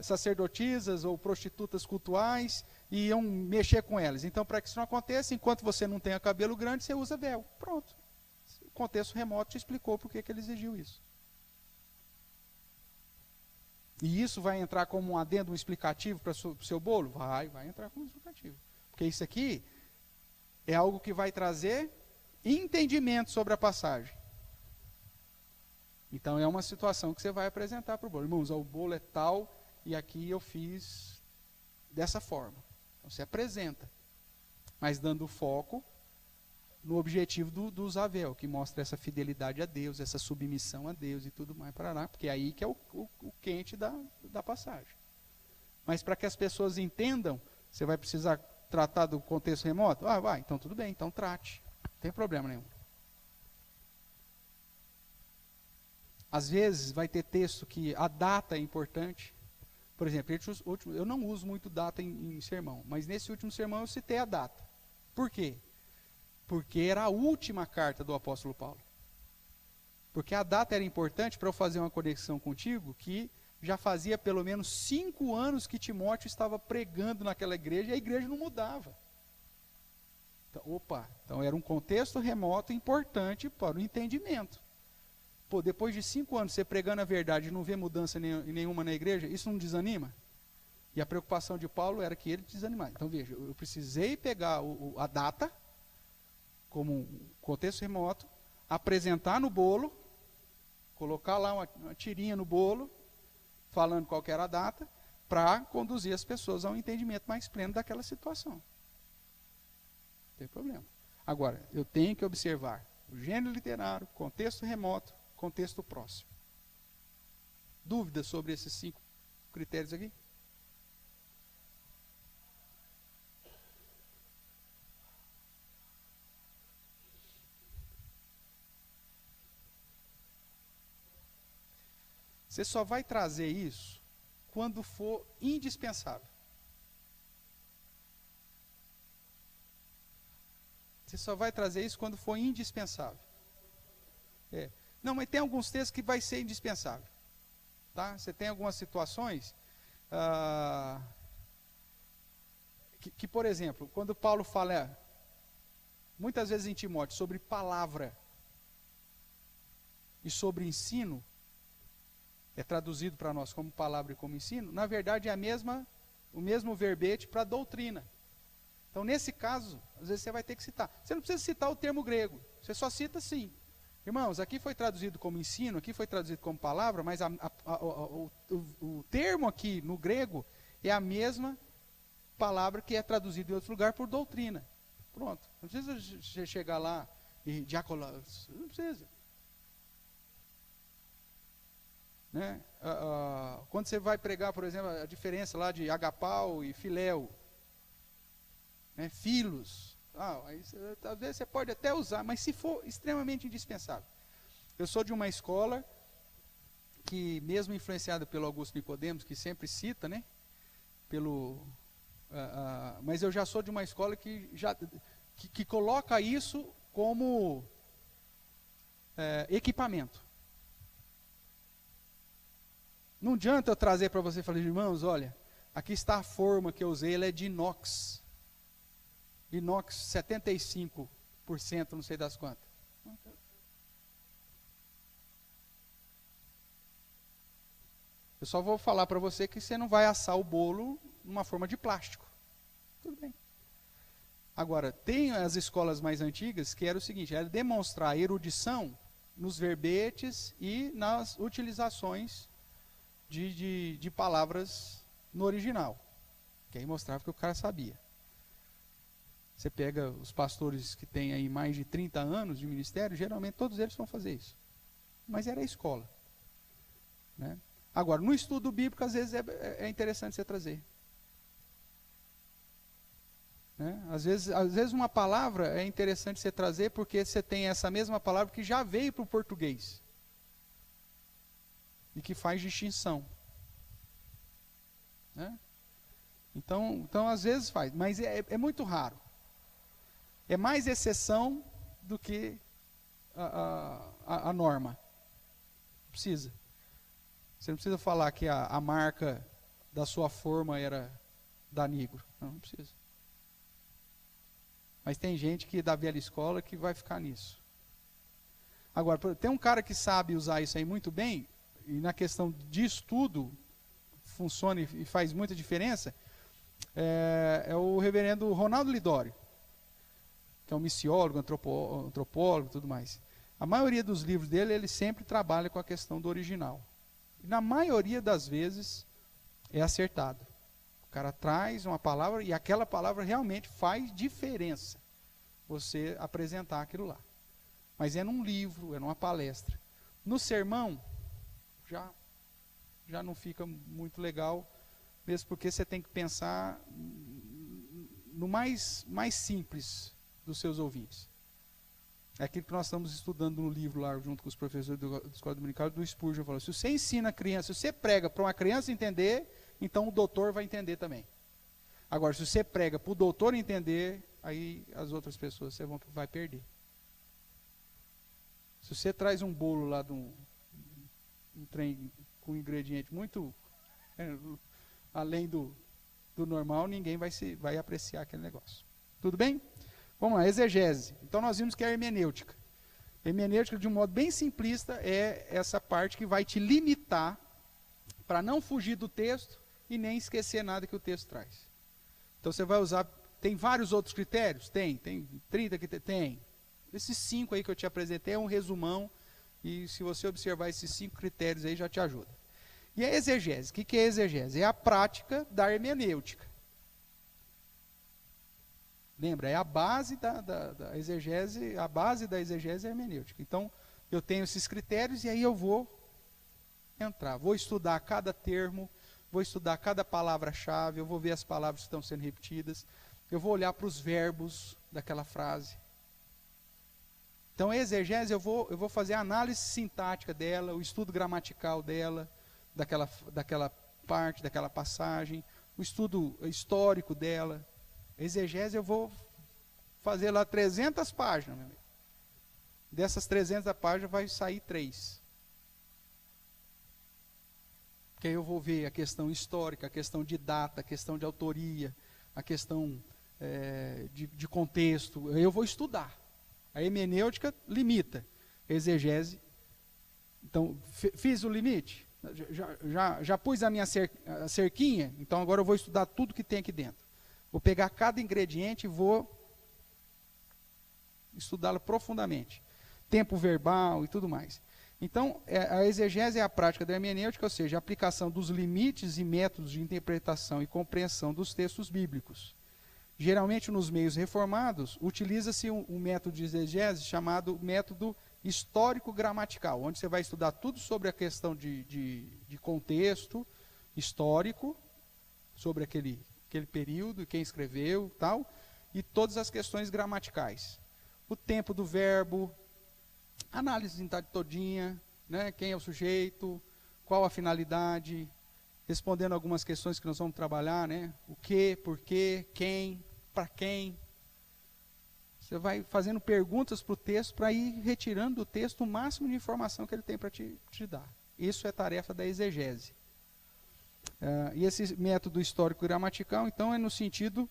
sacerdotisas ou prostitutas cultuais, e iam mexer com elas. Então, para que isso não aconteça, enquanto você não tenha cabelo grande, você usa véu. Pronto. O contexto remoto te explicou por que ele exigiu isso. E isso vai entrar como um adendo, um explicativo para o seu bolo? Vai entrar como um explicativo. Porque isso aqui é algo que vai trazer entendimento sobre a passagem. Então é uma situação que você vai apresentar para o bolo. Irmãos, o bolo é tal e aqui eu fiz dessa forma. Então você apresenta, mas dando foco no objetivo do usar véu, que mostra essa fidelidade a Deus, essa submissão a Deus e tudo mais para lá, porque é aí que é o quente da passagem. Mas para que as pessoas entendam, você vai precisar tratar do contexto remoto? Vai, então tudo bem, então trate, não tem problema nenhum. Às vezes vai ter texto que a data é importante. Por exemplo, eu não uso muito data em sermão, mas nesse último sermão eu citei a data. Por quê? Porque era a última carta do apóstolo Paulo. Porque a data era importante para eu fazer uma conexão contigo, que já fazia pelo menos 5 anos que Timóteo estava pregando naquela igreja, e a igreja não mudava. Então era um contexto remoto importante para o entendimento. Depois de 5 anos você pregando a verdade e não vê mudança nenhuma na igreja, isso não desanima? E a preocupação de Paulo era que ele desanimasse. Então veja, eu precisei pegar a data, como um contexto remoto, apresentar no bolo, colocar lá uma tirinha no bolo, falando qual que era a data, para conduzir as pessoas a um entendimento mais pleno daquela situação. Não tem problema. Agora, eu tenho que observar o gênero literário, contexto remoto, contexto próximo. Dúvidas sobre esses 5 critérios aqui? Você só vai trazer isso quando for indispensável. Você só vai trazer isso quando for indispensável. Não, mas tem alguns textos que vai ser indispensável. Tá? Você tem algumas situações que, por exemplo, quando Paulo fala, muitas vezes em Timóteo, sobre palavra e sobre ensino, é traduzido para nós como palavra e como ensino, na verdade é o mesmo verbete para doutrina. Então, nesse caso, às vezes você vai ter que citar. Você não precisa citar o termo grego, você só cita assim. Irmãos, aqui foi traduzido como ensino, aqui foi traduzido como palavra, mas o termo aqui no grego é a mesma palavra que é traduzida em outro lugar por doutrina. Pronto. Não precisa você chegar lá e diacolar. Não precisa. Né? Quando você vai pregar, por exemplo, a diferença lá de agapau e filéu, né? Filos, às vezes você pode até usar, mas se for extremamente indispensável. Eu sou de uma escola que, mesmo influenciada pelo Augusto Nicodemos, que sempre cita, né? Mas eu já sou de uma escola que coloca isso como equipamento. Não adianta eu trazer para você e falar, irmãos, olha, aqui está a forma que eu usei, ela é de inox. Inox 75%, não sei das quantas. Eu só vou falar para você que você não vai assar o bolo numa forma de plástico. Tudo bem. Agora, tem as escolas mais antigas que era o seguinte, era demonstrar erudição nos verbetes e nas utilizações de palavras no original. Que aí mostrava que o cara sabia. Você pega os pastores que têm aí mais de 30 anos de ministério, geralmente todos eles vão fazer isso. Mas era a escola. Né? Agora, no estudo bíblico, às vezes é interessante você trazer. Né? Às vezes uma palavra é interessante você trazer porque você tem essa mesma palavra que já veio para o português. E que faz distinção. Né? Então, às vezes faz, mas é muito raro. É mais exceção do que a norma. Precisa. Você não precisa falar que a marca da sua forma era da Nigro. Não precisa. Mas tem gente que da velha escola que vai ficar nisso. Agora, tem um cara que sabe usar isso aí muito bem, e na questão de estudo, funciona e faz muita diferença, é o reverendo Ronaldo Lidório, que é um missiólogo, antropólogo e tudo mais. A maioria dos livros dele, ele sempre trabalha com a questão do original. E na maioria das vezes, é acertado. O cara traz uma palavra e aquela palavra realmente faz diferença você apresentar aquilo lá. Mas é num livro, é numa palestra. No sermão, já não fica muito legal, mesmo porque você tem que pensar no mais simples dos seus ouvintes. É aquilo que nós estamos estudando no livro lá, junto com os professores da Escola Dominical, do Spurgeon, falou, se você ensina a criança, se você prega para uma criança entender, então o doutor vai entender também. Agora, se você prega para o doutor entender, aí as outras pessoas você vai perder. Se você traz um bolo lá de um trem com um ingrediente muito além do normal, ninguém vai apreciar aquele negócio. Tudo bem? Vamos lá, exegese. Então nós vimos que é a hermenêutica. Hermenêutica, de um modo bem simplista, é essa parte que vai te limitar para não fugir do texto e nem esquecer nada que o texto traz. Então você vai usar, tem vários outros critérios? Tem 30 critérios? Tem. Esses 5 aí que eu te apresentei é um resumão, e se você observar esses 5 critérios aí já te ajuda. E a exegese, o que é exegese? É a prática da hermenêutica. Lembra, é a base da exegese, a base da exegese é a hermenêutica. Então, eu tenho esses critérios e aí eu vou entrar, vou estudar cada termo, vou estudar cada palavra-chave, eu vou ver as palavras que estão sendo repetidas, eu vou olhar para os verbos daquela frase. Então, a exegese, eu vou fazer a análise sintática dela, o estudo gramatical dela, daquela parte, daquela passagem, o estudo histórico dela. Exegese eu vou fazer lá 300 páginas. Meu amigo. Dessas 300 páginas vai sair 3. Porque aí eu vou ver a questão histórica, a questão de data, a questão de autoria, a questão de contexto. Eu vou estudar. A hermenêutica limita. A exegese, então, fiz o limite. Já pus a minha cerquinha, então agora eu vou estudar tudo que tem aqui dentro. Vou pegar cada ingrediente e vou estudá-lo profundamente. Tempo verbal e tudo mais. Então, a exegese é a prática da hermenêutica, ou seja, a aplicação dos limites e métodos de interpretação e compreensão dos textos bíblicos. Geralmente, nos meios reformados, utiliza-se um método de exegese chamado método histórico-gramatical, onde você vai estudar tudo sobre a questão de contexto histórico, sobre aquele período, quem escreveu, tal, e todas as questões gramaticais. O tempo do verbo, Análise todinha, né? Quem é o sujeito, qual a finalidade, respondendo algumas questões que nós vamos trabalhar, né? O que, por quê, quem, para quem. Você vai fazendo perguntas para o texto para ir retirando do texto o máximo de informação que ele tem para te dar. Isso é tarefa da exegese. E esse método histórico-gramatical, então, é no sentido,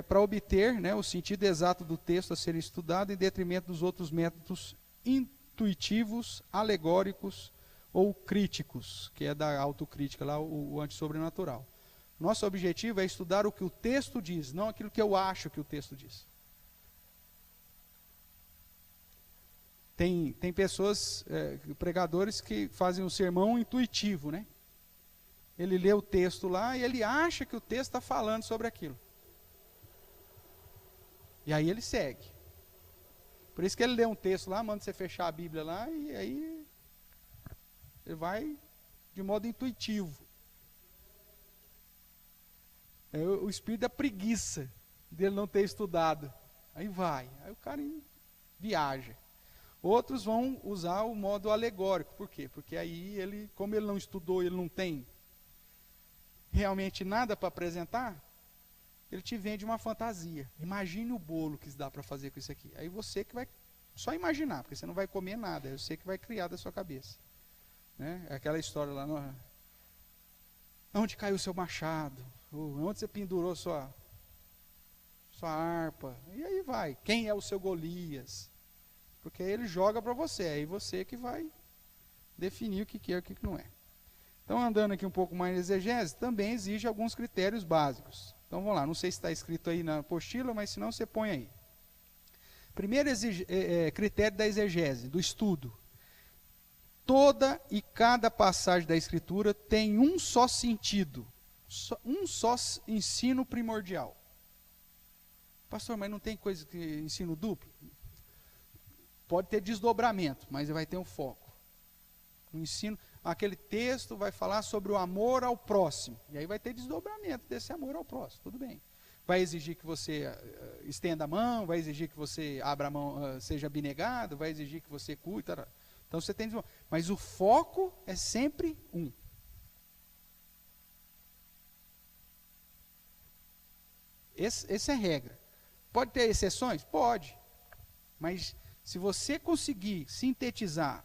para obter, né, o sentido exato do texto a ser estudado em detrimento dos outros métodos intuitivos, alegóricos ou críticos, que é da autocrítica, lá o antissobrenatural. Nosso objetivo é estudar o que o texto diz, não aquilo que eu acho que o texto diz. Tem pessoas, pregadores, que fazem um sermão intuitivo, né? Ele lê o texto lá e ele acha que o texto está falando sobre aquilo. E aí ele segue. Por isso que ele lê um texto lá, manda você fechar a Bíblia lá, e aí ele vai de modo intuitivo. É o espírito da preguiça dele não ter estudado. Aí vai. Aí o cara viaja. Outros vão usar o modo alegórico. Por quê? Porque aí ele, como ele não estudou, ele não tem realmente nada para apresentar, ele te vende uma fantasia. Imagine o bolo que dá para fazer com isso aqui. Aí você que vai só imaginar, porque você não vai comer nada, é você que vai criar da sua cabeça. Né? É aquela história lá, onde caiu o seu machado? Onde você pendurou sua harpa? E aí vai. Quem é o seu Golias? Porque aí ele joga para você, aí você que vai definir o que é e o que não é. Então, andando aqui um pouco mais na exegese, também exige alguns critérios básicos. Então, vamos lá, não sei se está escrito aí na apostila, mas se não, você põe aí. Primeiro critério da exegese, do estudo. Toda e cada passagem da Escritura tem um só sentido, um só ensino primordial. Pastor, mas não tem coisa que ensino duplo? Pode ter desdobramento, mas vai ter um foco. O ensino, aquele texto vai falar sobre o amor ao próximo. E aí vai ter desdobramento desse amor ao próximo, tudo bem. Vai exigir que você estenda a mão, vai exigir que você abra a mão, seja abnegado, vai exigir que você cuide. Então você tem desdobramento. Mas o foco é sempre um. Essa é a regra. Pode ter exceções? Pode. Mas se você conseguir sintetizar,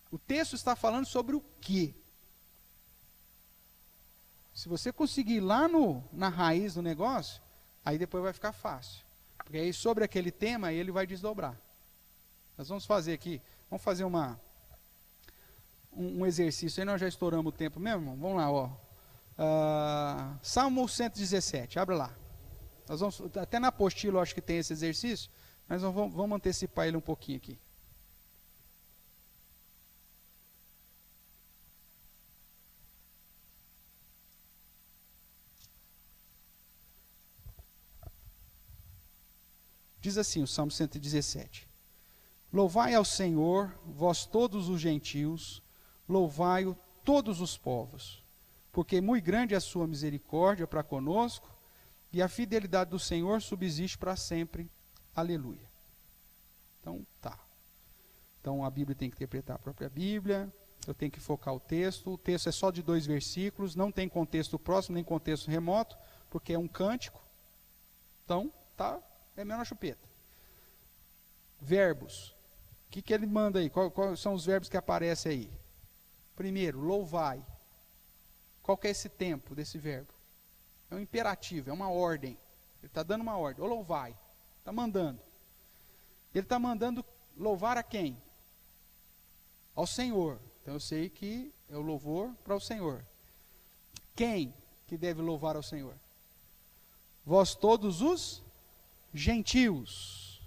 o texto está falando sobre o quê? Se você conseguir ir lá na raiz do negócio, aí depois vai ficar fácil. Porque aí sobre aquele tema, ele vai desdobrar. Nós vamos fazer aqui, vamos fazer um exercício aí, nós já estouramos o tempo mesmo, vamos lá, ó. Salmo 117, abre lá. Nós vamos, até na apostila eu acho que tem esse exercício, mas vamos antecipar ele um pouquinho aqui. Diz assim o Salmo 117. Louvai ao Senhor, vós todos os gentios, louvai-o todos os povos, porque muito grande é a sua misericórdia para conosco, e a fidelidade do Senhor subsiste para sempre. Aleluia. Então, tá. Então, a Bíblia tem que interpretar a própria Bíblia, eu tenho que focar o texto é só de 2 versículos, não tem contexto próximo, nem contexto remoto, porque é um cântico. Então, tá, é mesmo na chupeta. Verbos. O que ele manda aí? Quais são os verbos que aparecem aí? Primeiro, louvai. Qual que é esse tempo desse verbo? É um imperativo, é uma ordem. Ele está dando uma ordem. Ou louvai. Está mandando. Ele está mandando louvar a quem? Ao Senhor. Então eu sei que é o louvor para o Senhor. Quem que deve louvar ao Senhor? Vós todos os gentios.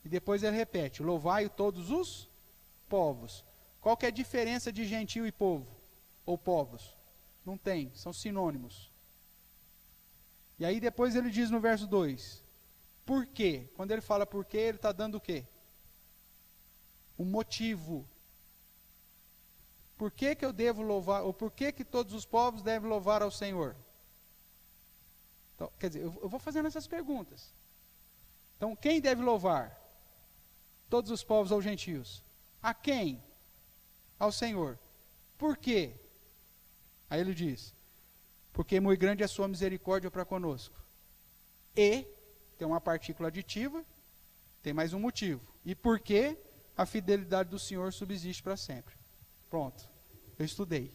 E depois ele repete, louvai todos os povos. Qual que é a diferença de gentil e povo? Ou povos? Não tem, são sinônimos. E aí depois ele diz no verso 2, por quê? Quando ele fala por quê, ele está dando o quê? Um motivo. Por que eu devo louvar, ou por que todos os povos devem louvar ao Senhor? Então, quer dizer, eu vou fazendo essas perguntas. Então, quem deve louvar? todos os povos ou gentios. A quem? Ao Senhor. Por quê? Aí ele diz, porque muito grande é a sua misericórdia para conosco. E, tem uma partícula aditiva, tem mais um motivo. E porque a fidelidade do Senhor subsiste para sempre. Pronto, eu estudei.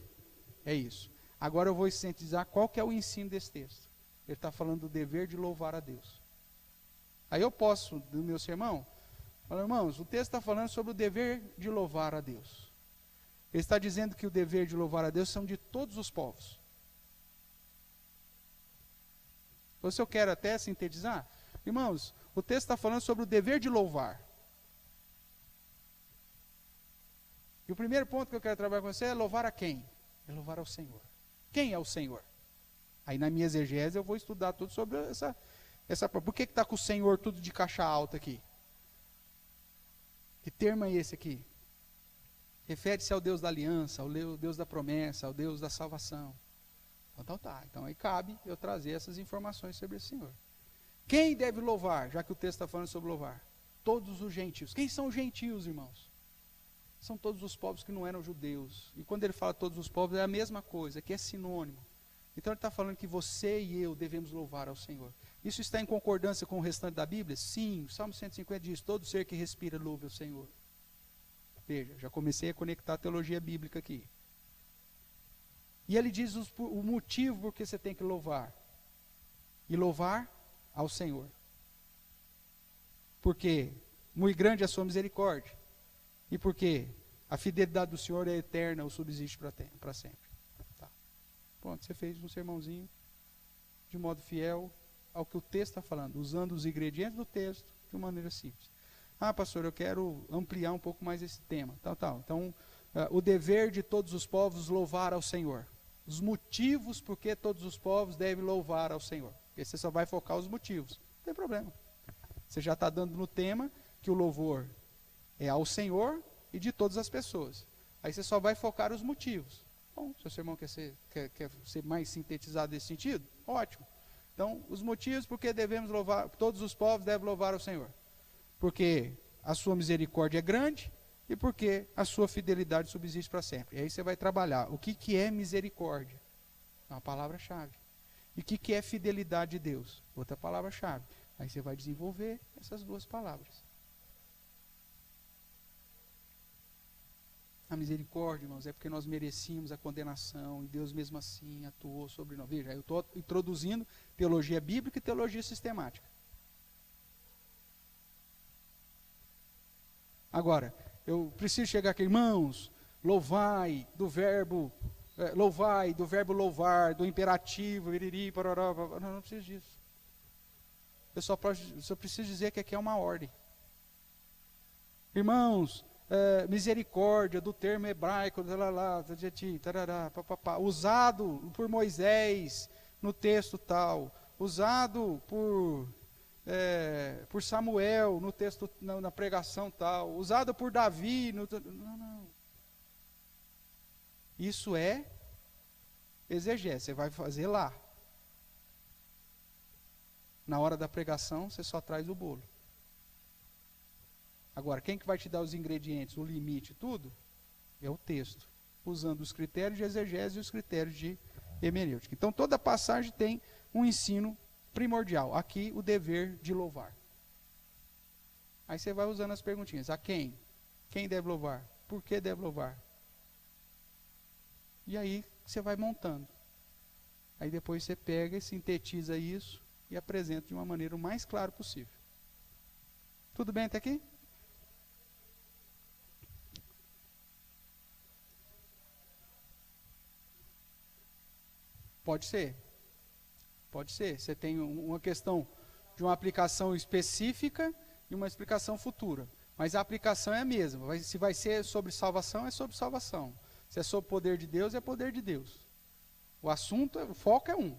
É isso. Agora eu vou sintetizar qual que é o ensino desse texto. Ele está falando do dever de louvar a Deus. Aí eu posso, do meu sermão, falar, irmãos, o texto está falando sobre o dever de louvar a Deus. Ele está dizendo que o dever de louvar a Deus são de todos os povos. Ou se eu quero até sintetizar, irmãos, o texto está falando sobre o dever de louvar. E o primeiro ponto que eu quero trabalhar com você é louvar a quem? É louvar ao Senhor. Quem é o Senhor? Aí na minha exegese eu vou estudar tudo sobre essa por que está com o Senhor tudo de caixa alta aqui? Que termo é esse aqui? Refere-se ao Deus da aliança, ao Deus da promessa, ao Deus da salvação. Então tá, então aí cabe eu trazer essas informações sobre esse Senhor. Quem deve louvar, já que o texto está falando sobre louvar? Todos os gentios. Quem são os gentios, irmãos? São todos os povos que não eram judeus. E quando ele fala todos os povos, é a mesma coisa, que é sinônimo. Então ele está falando que você e eu devemos louvar ao Senhor. Isso está em concordância com o restante da Bíblia? Sim, o Salmo 150 diz, todo ser que respira louve ao Senhor. Veja, já comecei a conectar a teologia bíblica aqui. E ele diz o motivo por que você tem que louvar. E louvar ao Senhor. Porque muito grande é a sua misericórdia. E porque a fidelidade do Senhor é eterna, o subsiste para sempre. Tá. Pronto, você fez um sermãozinho de modo fiel ao que o texto está falando, usando os ingredientes do texto de uma maneira simples. Ah, pastor, eu quero ampliar um pouco mais esse tema. Então, o dever de todos os povos louvar ao Senhor. Os motivos por que todos os povos devem louvar ao Senhor. Porque você só vai focar os motivos. Não tem problema. Você já está dando no tema que o louvor é ao Senhor e de todas as pessoas. Aí você só vai focar os motivos. Bom, seu sermão quer ser mais sintetizado nesse sentido? Ótimo. Então, os motivos por que devemos louvar, todos os povos devem louvar ao Senhor. Porque a sua misericórdia é grande e porque a sua fidelidade subsiste para sempre. E aí você vai trabalhar o que é misericórdia. É uma palavra-chave. E o que é fidelidade de Deus? Outra palavra-chave. Aí você vai desenvolver essas duas palavras. A misericórdia, irmãos, é porque nós merecíamos a condenação e Deus mesmo assim atuou sobre nós. Veja, eu estou introduzindo teologia bíblica e teologia sistemática. Agora, eu preciso chegar aqui, irmãos, louvai do verbo louvar, do imperativo, iriri, parará, não preciso disso. Eu só preciso dizer que aqui é uma ordem. Irmãos, misericórdia, do termo hebraico, usado por Moisés no texto tal, usado por Samuel no texto, na pregação tal, usado por Davi, não. Isso é exegese, você vai fazer lá. Na hora da pregação, você só traz o bolo. Agora, quem que vai te dar os ingredientes, o limite, tudo? É o texto, usando os critérios de exegese e os critérios de hermenêutica. Então, toda passagem tem um ensino primordial. Aqui, o dever de louvar. Aí você vai usando as perguntinhas. A quem? Quem deve louvar? Por que deve louvar? E aí, você vai montando. Aí depois você pega e sintetiza isso e apresenta de uma maneira o mais clara possível. Tudo bem até aqui? Pode ser. Pode ser. Você tem uma questão de uma aplicação específica e uma explicação futura. Mas a aplicação é a mesma. Se vai ser sobre salvação, é sobre salvação. Se é sobre poder de Deus, é poder de Deus. O assunto, o foco é um.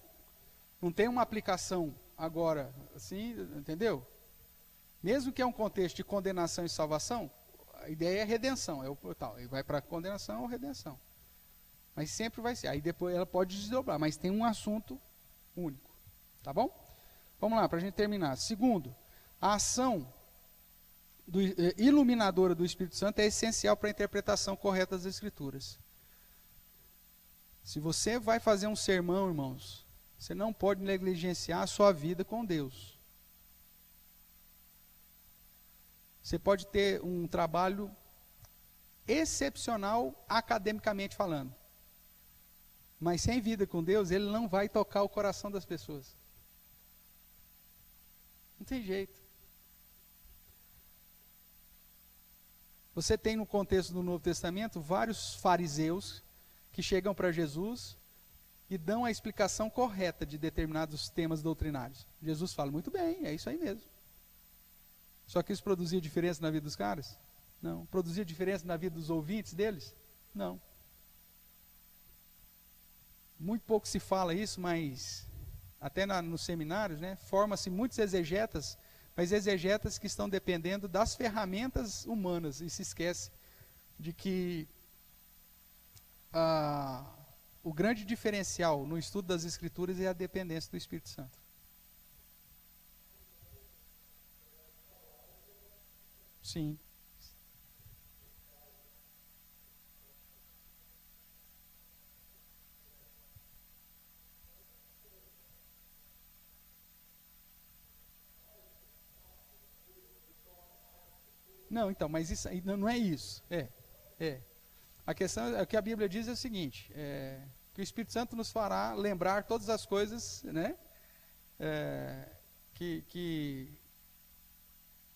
Não tem uma aplicação agora, assim, entendeu? Mesmo que é um contexto de condenação e salvação, a ideia é redenção. Ele vai para condenação ou redenção. Mas sempre vai ser. Aí depois ela pode desdobrar, mas tem um assunto único. Tá bom? Vamos lá, para a gente terminar. Segundo, a ação iluminadora do Espírito Santo é essencial para a interpretação correta das Escrituras. Se você vai fazer um sermão, irmãos, você não pode negligenciar a sua vida com Deus. Você pode ter um trabalho excepcional academicamente falando, mas sem vida com Deus, ele não vai tocar o coração das pessoas. Não tem jeito. Você tem no contexto do Novo Testamento vários fariseus que chegam para Jesus e dão a explicação correta de determinados temas doutrinários. Jesus fala, muito bem, é isso aí mesmo. Só que isso produzia diferença na vida dos caras? Não. Produzia diferença na vida dos ouvintes deles? Não. Muito pouco se fala isso, mas até nos seminários, né, forma-se muitos exegetas, mas exegetas que estão dependendo das ferramentas humanas, e se esquece de que o grande diferencial no estudo das Escrituras é a dependência do Espírito Santo. Sim. Não, então, mas isso não é isso. É. A questão é que a Bíblia diz é o seguinte, que o Espírito Santo nos fará lembrar todas as coisas, né, que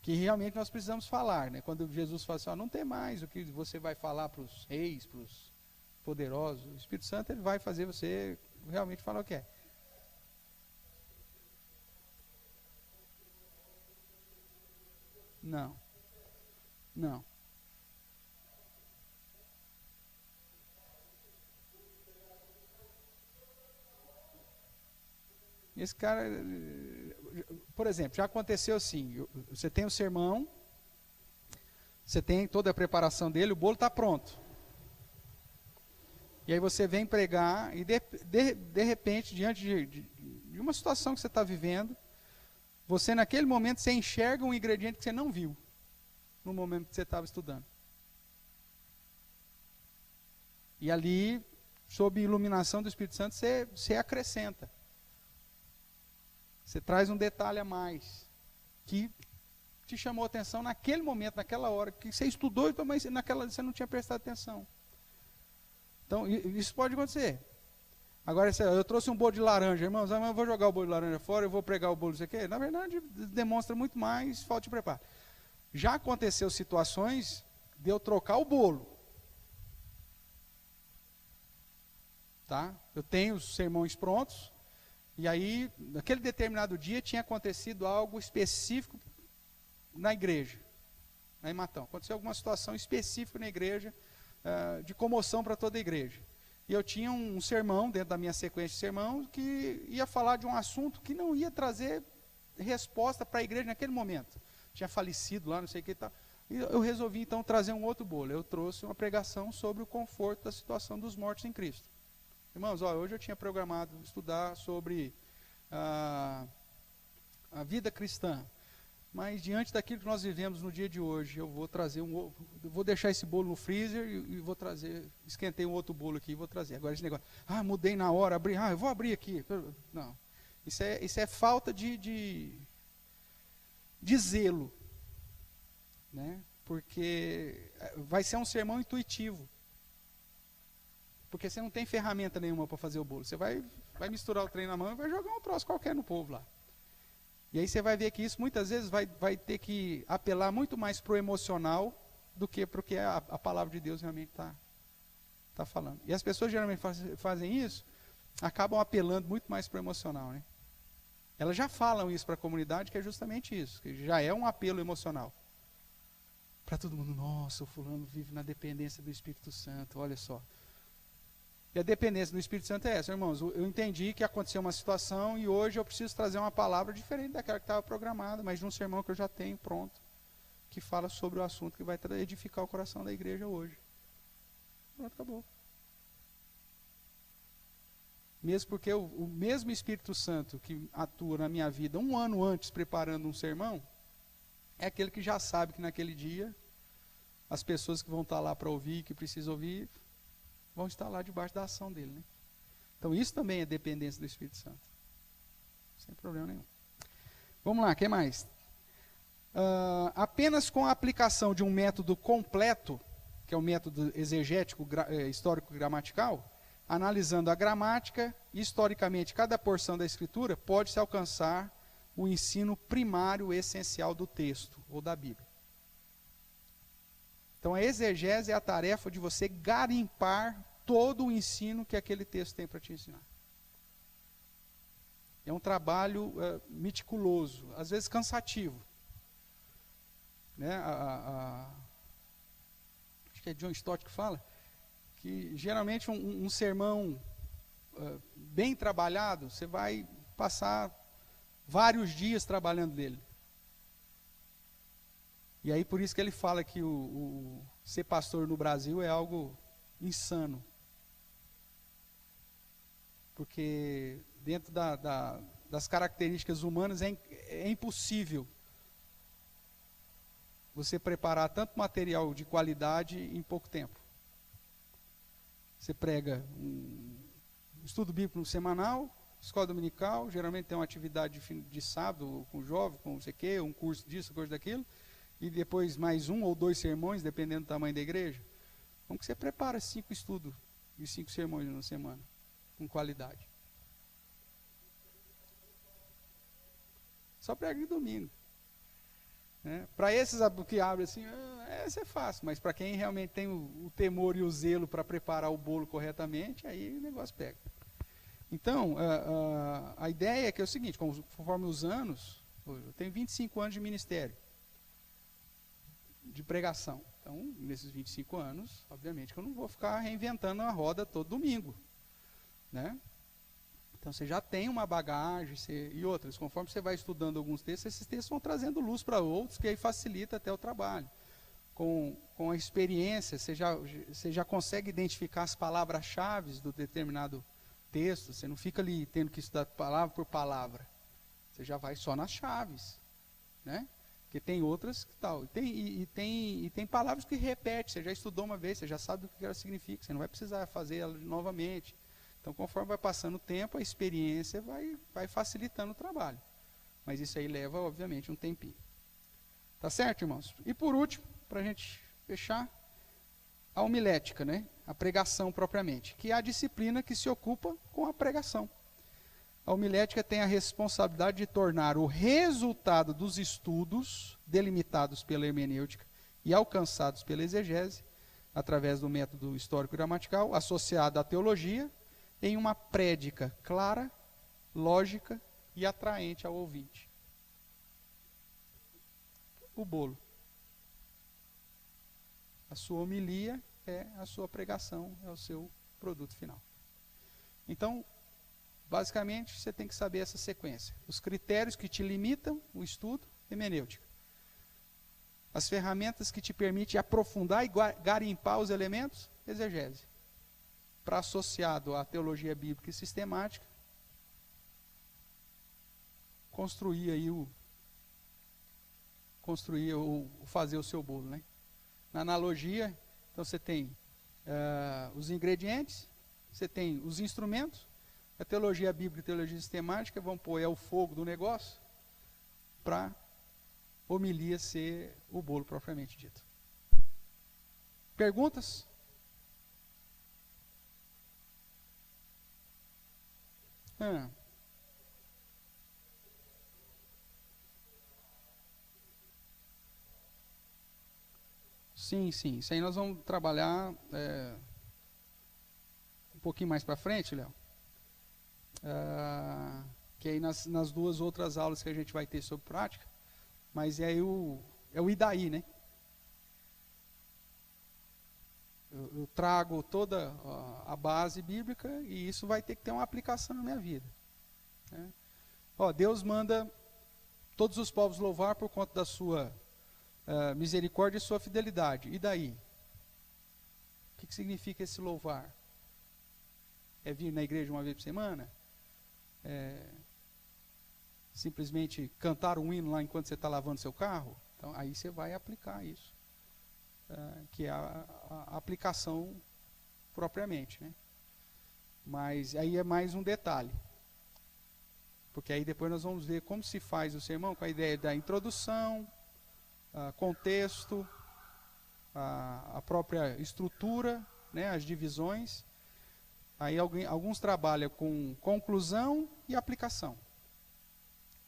realmente nós precisamos falar, né? Quando Jesus fala assim, ó, não tem mais o que você vai falar para os reis, para os poderosos, o Espírito Santo ele vai fazer você realmente falar o que é. Não. Esse cara, por exemplo, já aconteceu assim, você tem o sermão, você tem toda a preparação dele, o bolo está pronto. E aí você vem pregar e de repente, diante de uma situação que você está vivendo, você naquele momento, você enxerga um ingrediente que você não viu, no momento que você estava estudando. E ali, sob iluminação do Espírito Santo, você acrescenta. Você traz um detalhe a mais, que te chamou a atenção naquele momento, naquela hora, que você estudou, mas naquela você não tinha prestado atenção. Então, isso pode acontecer. Agora, eu trouxe um bolo de laranja, irmãos, eu vou jogar o bolo de laranja fora, eu vou pregar o bolo, isso aqui. Na verdade, demonstra muito mais falta de preparo. Já aconteceu situações de eu trocar o bolo. Tá? Eu tenho os sermões prontos, e aí, naquele determinado dia, tinha acontecido algo específico na igreja, na Imatão. Aconteceu alguma situação específica na igreja, de comoção para toda a igreja. E eu tinha um sermão, dentro da minha sequência de sermão, que ia falar de um assunto que não ia trazer resposta para a igreja naquele momento. Tinha falecido lá, não sei o que e tal. E eu resolvi, então, trazer um outro bolo. Eu trouxe uma pregação sobre o conforto da situação dos mortos em Cristo. Irmãos, hoje eu tinha programado estudar sobre a vida cristã, mas diante daquilo que nós vivemos no dia de hoje, eu vou trazer vou deixar esse bolo no freezer e vou trazer, esquentei um outro bolo aqui e vou trazer. Agora esse negócio, mudei na hora, eu vou abrir aqui. Não, isso é falta de zelo, né? Porque vai ser um sermão intuitivo. Porque você não tem ferramenta nenhuma para fazer o bolo. Você vai misturar o trem na mão e vai jogar um troço qualquer no povo lá. E aí você vai ver que isso muitas vezes vai ter que apelar muito mais para o emocional do que para o que a palavra de Deus realmente está falando. E as pessoas geralmente fazem isso, acabam apelando muito mais para o emocional, né? Elas já falam isso para a comunidade, que é justamente isso, que já é um apelo emocional. Para todo mundo, nossa, o fulano vive na dependência do Espírito Santo, olha só. E a dependência do Espírito Santo é essa, irmãos. Eu entendi que aconteceu uma situação e hoje eu preciso trazer uma palavra diferente daquela que estava programada, mas de um sermão que eu já tenho pronto, que fala sobre o assunto que vai edificar o coração da igreja hoje. Pronto, acabou. Mesmo porque o mesmo Espírito Santo que atua na minha vida um ano antes preparando um sermão, é aquele que já sabe que naquele dia as pessoas que vão estar lá para ouvir, que precisam ouvir, vão estar lá debaixo da ação dele, né? Então isso também é dependência do Espírito Santo. Sem problema nenhum. Vamos lá, o que mais? Apenas com a aplicação de um método completo, que é o método exegético histórico-gramatical, analisando a gramática e historicamente cada porção da Escritura, pode-se alcançar o ensino primário essencial do texto ou da Bíblia. Então a exegese é a tarefa de você garimpar todo o ensino que aquele texto tem para te ensinar. É um trabalho meticuloso, às vezes cansativo. Né? Acho que é John Stott que fala que geralmente um sermão bem trabalhado, você vai passar vários dias trabalhando nele. E aí por isso que ele fala que o ser pastor no Brasil é algo insano. Porque dentro das características humanas é impossível você preparar tanto material de qualidade em pouco tempo. Você prega um estudo bíblico semanal, escola dominical, geralmente tem uma atividade de sábado com jovem, com não sei o quê, um curso disso, curso daquilo, e depois mais 1 ou 2 sermões, dependendo do tamanho da igreja. Como que você prepara 5 estudos e 5 sermões na semana, com qualidade? Só prega de domingo. Né? Para esses que abrem assim, essa é fácil, mas para quem realmente tem o temor e o zelo para preparar o bolo corretamente, aí o negócio pega. Então, a ideia é que é o seguinte, conforme os anos, eu tenho 25 anos de ministério, de pregação. Então, nesses 25 anos, obviamente que eu não vou ficar reinventando a roda todo domingo. Né? Então você já tem uma bagagem e outras, conforme você vai estudando alguns textos, esses textos vão trazendo luz para outros, que aí facilita até o trabalho. Com a experiência, você já consegue identificar as palavras-chave do determinado texto, você não fica ali tendo que estudar palavra por palavra, você já vai só nas chaves, né? Porque tem outras que tal, e tem palavras que repete, você já estudou uma vez, você já sabe o que ela significa, você não vai precisar fazer ela novamente. Então, conforme vai passando o tempo, a experiência vai facilitando o trabalho. Mas isso aí leva, obviamente, um tempinho. Tá certo, irmãos? E por último, para a gente fechar, a homilética, né? A pregação propriamente, que é a disciplina que se ocupa com a pregação. A homilética tem a responsabilidade de tornar o resultado dos estudos delimitados pela hermenêutica e alcançados pela exegese, através do método histórico-gramatical, associado à teologia, em uma prédica clara, lógica e atraente ao ouvinte. O bolo. A sua homilia é a sua pregação, é o seu produto final. Então, basicamente, você tem que saber essa sequência. Os critérios que te limitam o estudo, hermenêutica. As ferramentas que te permitem aprofundar e garimpar os elementos, exegese. Para associado à teologia bíblica e sistemática, fazer o seu bolo, né? Na analogia, então você tem os ingredientes, você tem os instrumentos, a teologia bíblica e a teologia sistemática vão pôr o fogo do negócio para homilia ser o bolo propriamente dito. Perguntas? Sim, isso aí nós vamos trabalhar um pouquinho mais para frente, Léo. Que aí nas duas outras aulas que a gente vai ter sobre prática, mas é o Idaí, né? Eu trago toda a base bíblica e isso vai ter que ter uma aplicação na minha vida. Né? Deus manda todos os povos louvar por conta da sua misericórdia e sua fidelidade. E daí? O que significa esse louvar? É vir na igreja uma vez por semana? É simplesmente cantar um hino lá enquanto você está lavando seu carro? Então, aí você vai aplicar isso, que é a aplicação propriamente, né? Mas aí é mais um detalhe, porque aí depois nós vamos ver como se faz o sermão com a ideia da introdução, contexto, a própria estrutura, né, as divisões. Aí alguns trabalham com conclusão e aplicação.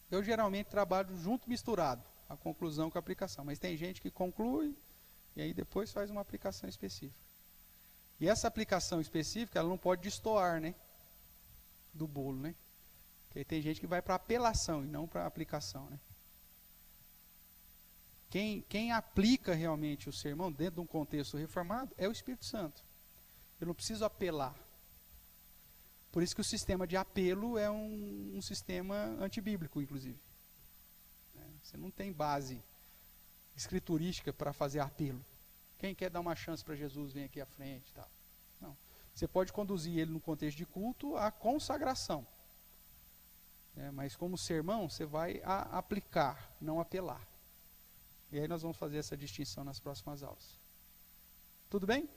Eu geralmente trabalho junto, misturado, a conclusão com a aplicação. Mas tem gente que conclui e aí depois faz uma aplicação específica. E essa aplicação específica, ela não pode destoar, né, do bolo, né? Porque tem gente que vai para apelação e não para aplicação, né? Quem aplica realmente o sermão dentro de um contexto reformado é o Espírito Santo. Eu não preciso apelar. Por isso que o sistema de apelo é um sistema antibíblico, inclusive. Você não tem base escriturística para fazer apelo. Quem quer dar uma chance para Jesus, vem aqui à frente e tal. Não. Você pode conduzir ele no contexto de culto à consagração. Mas como sermão, você vai aplicar, não apelar. E aí nós vamos fazer essa distinção nas próximas aulas. Tudo bem?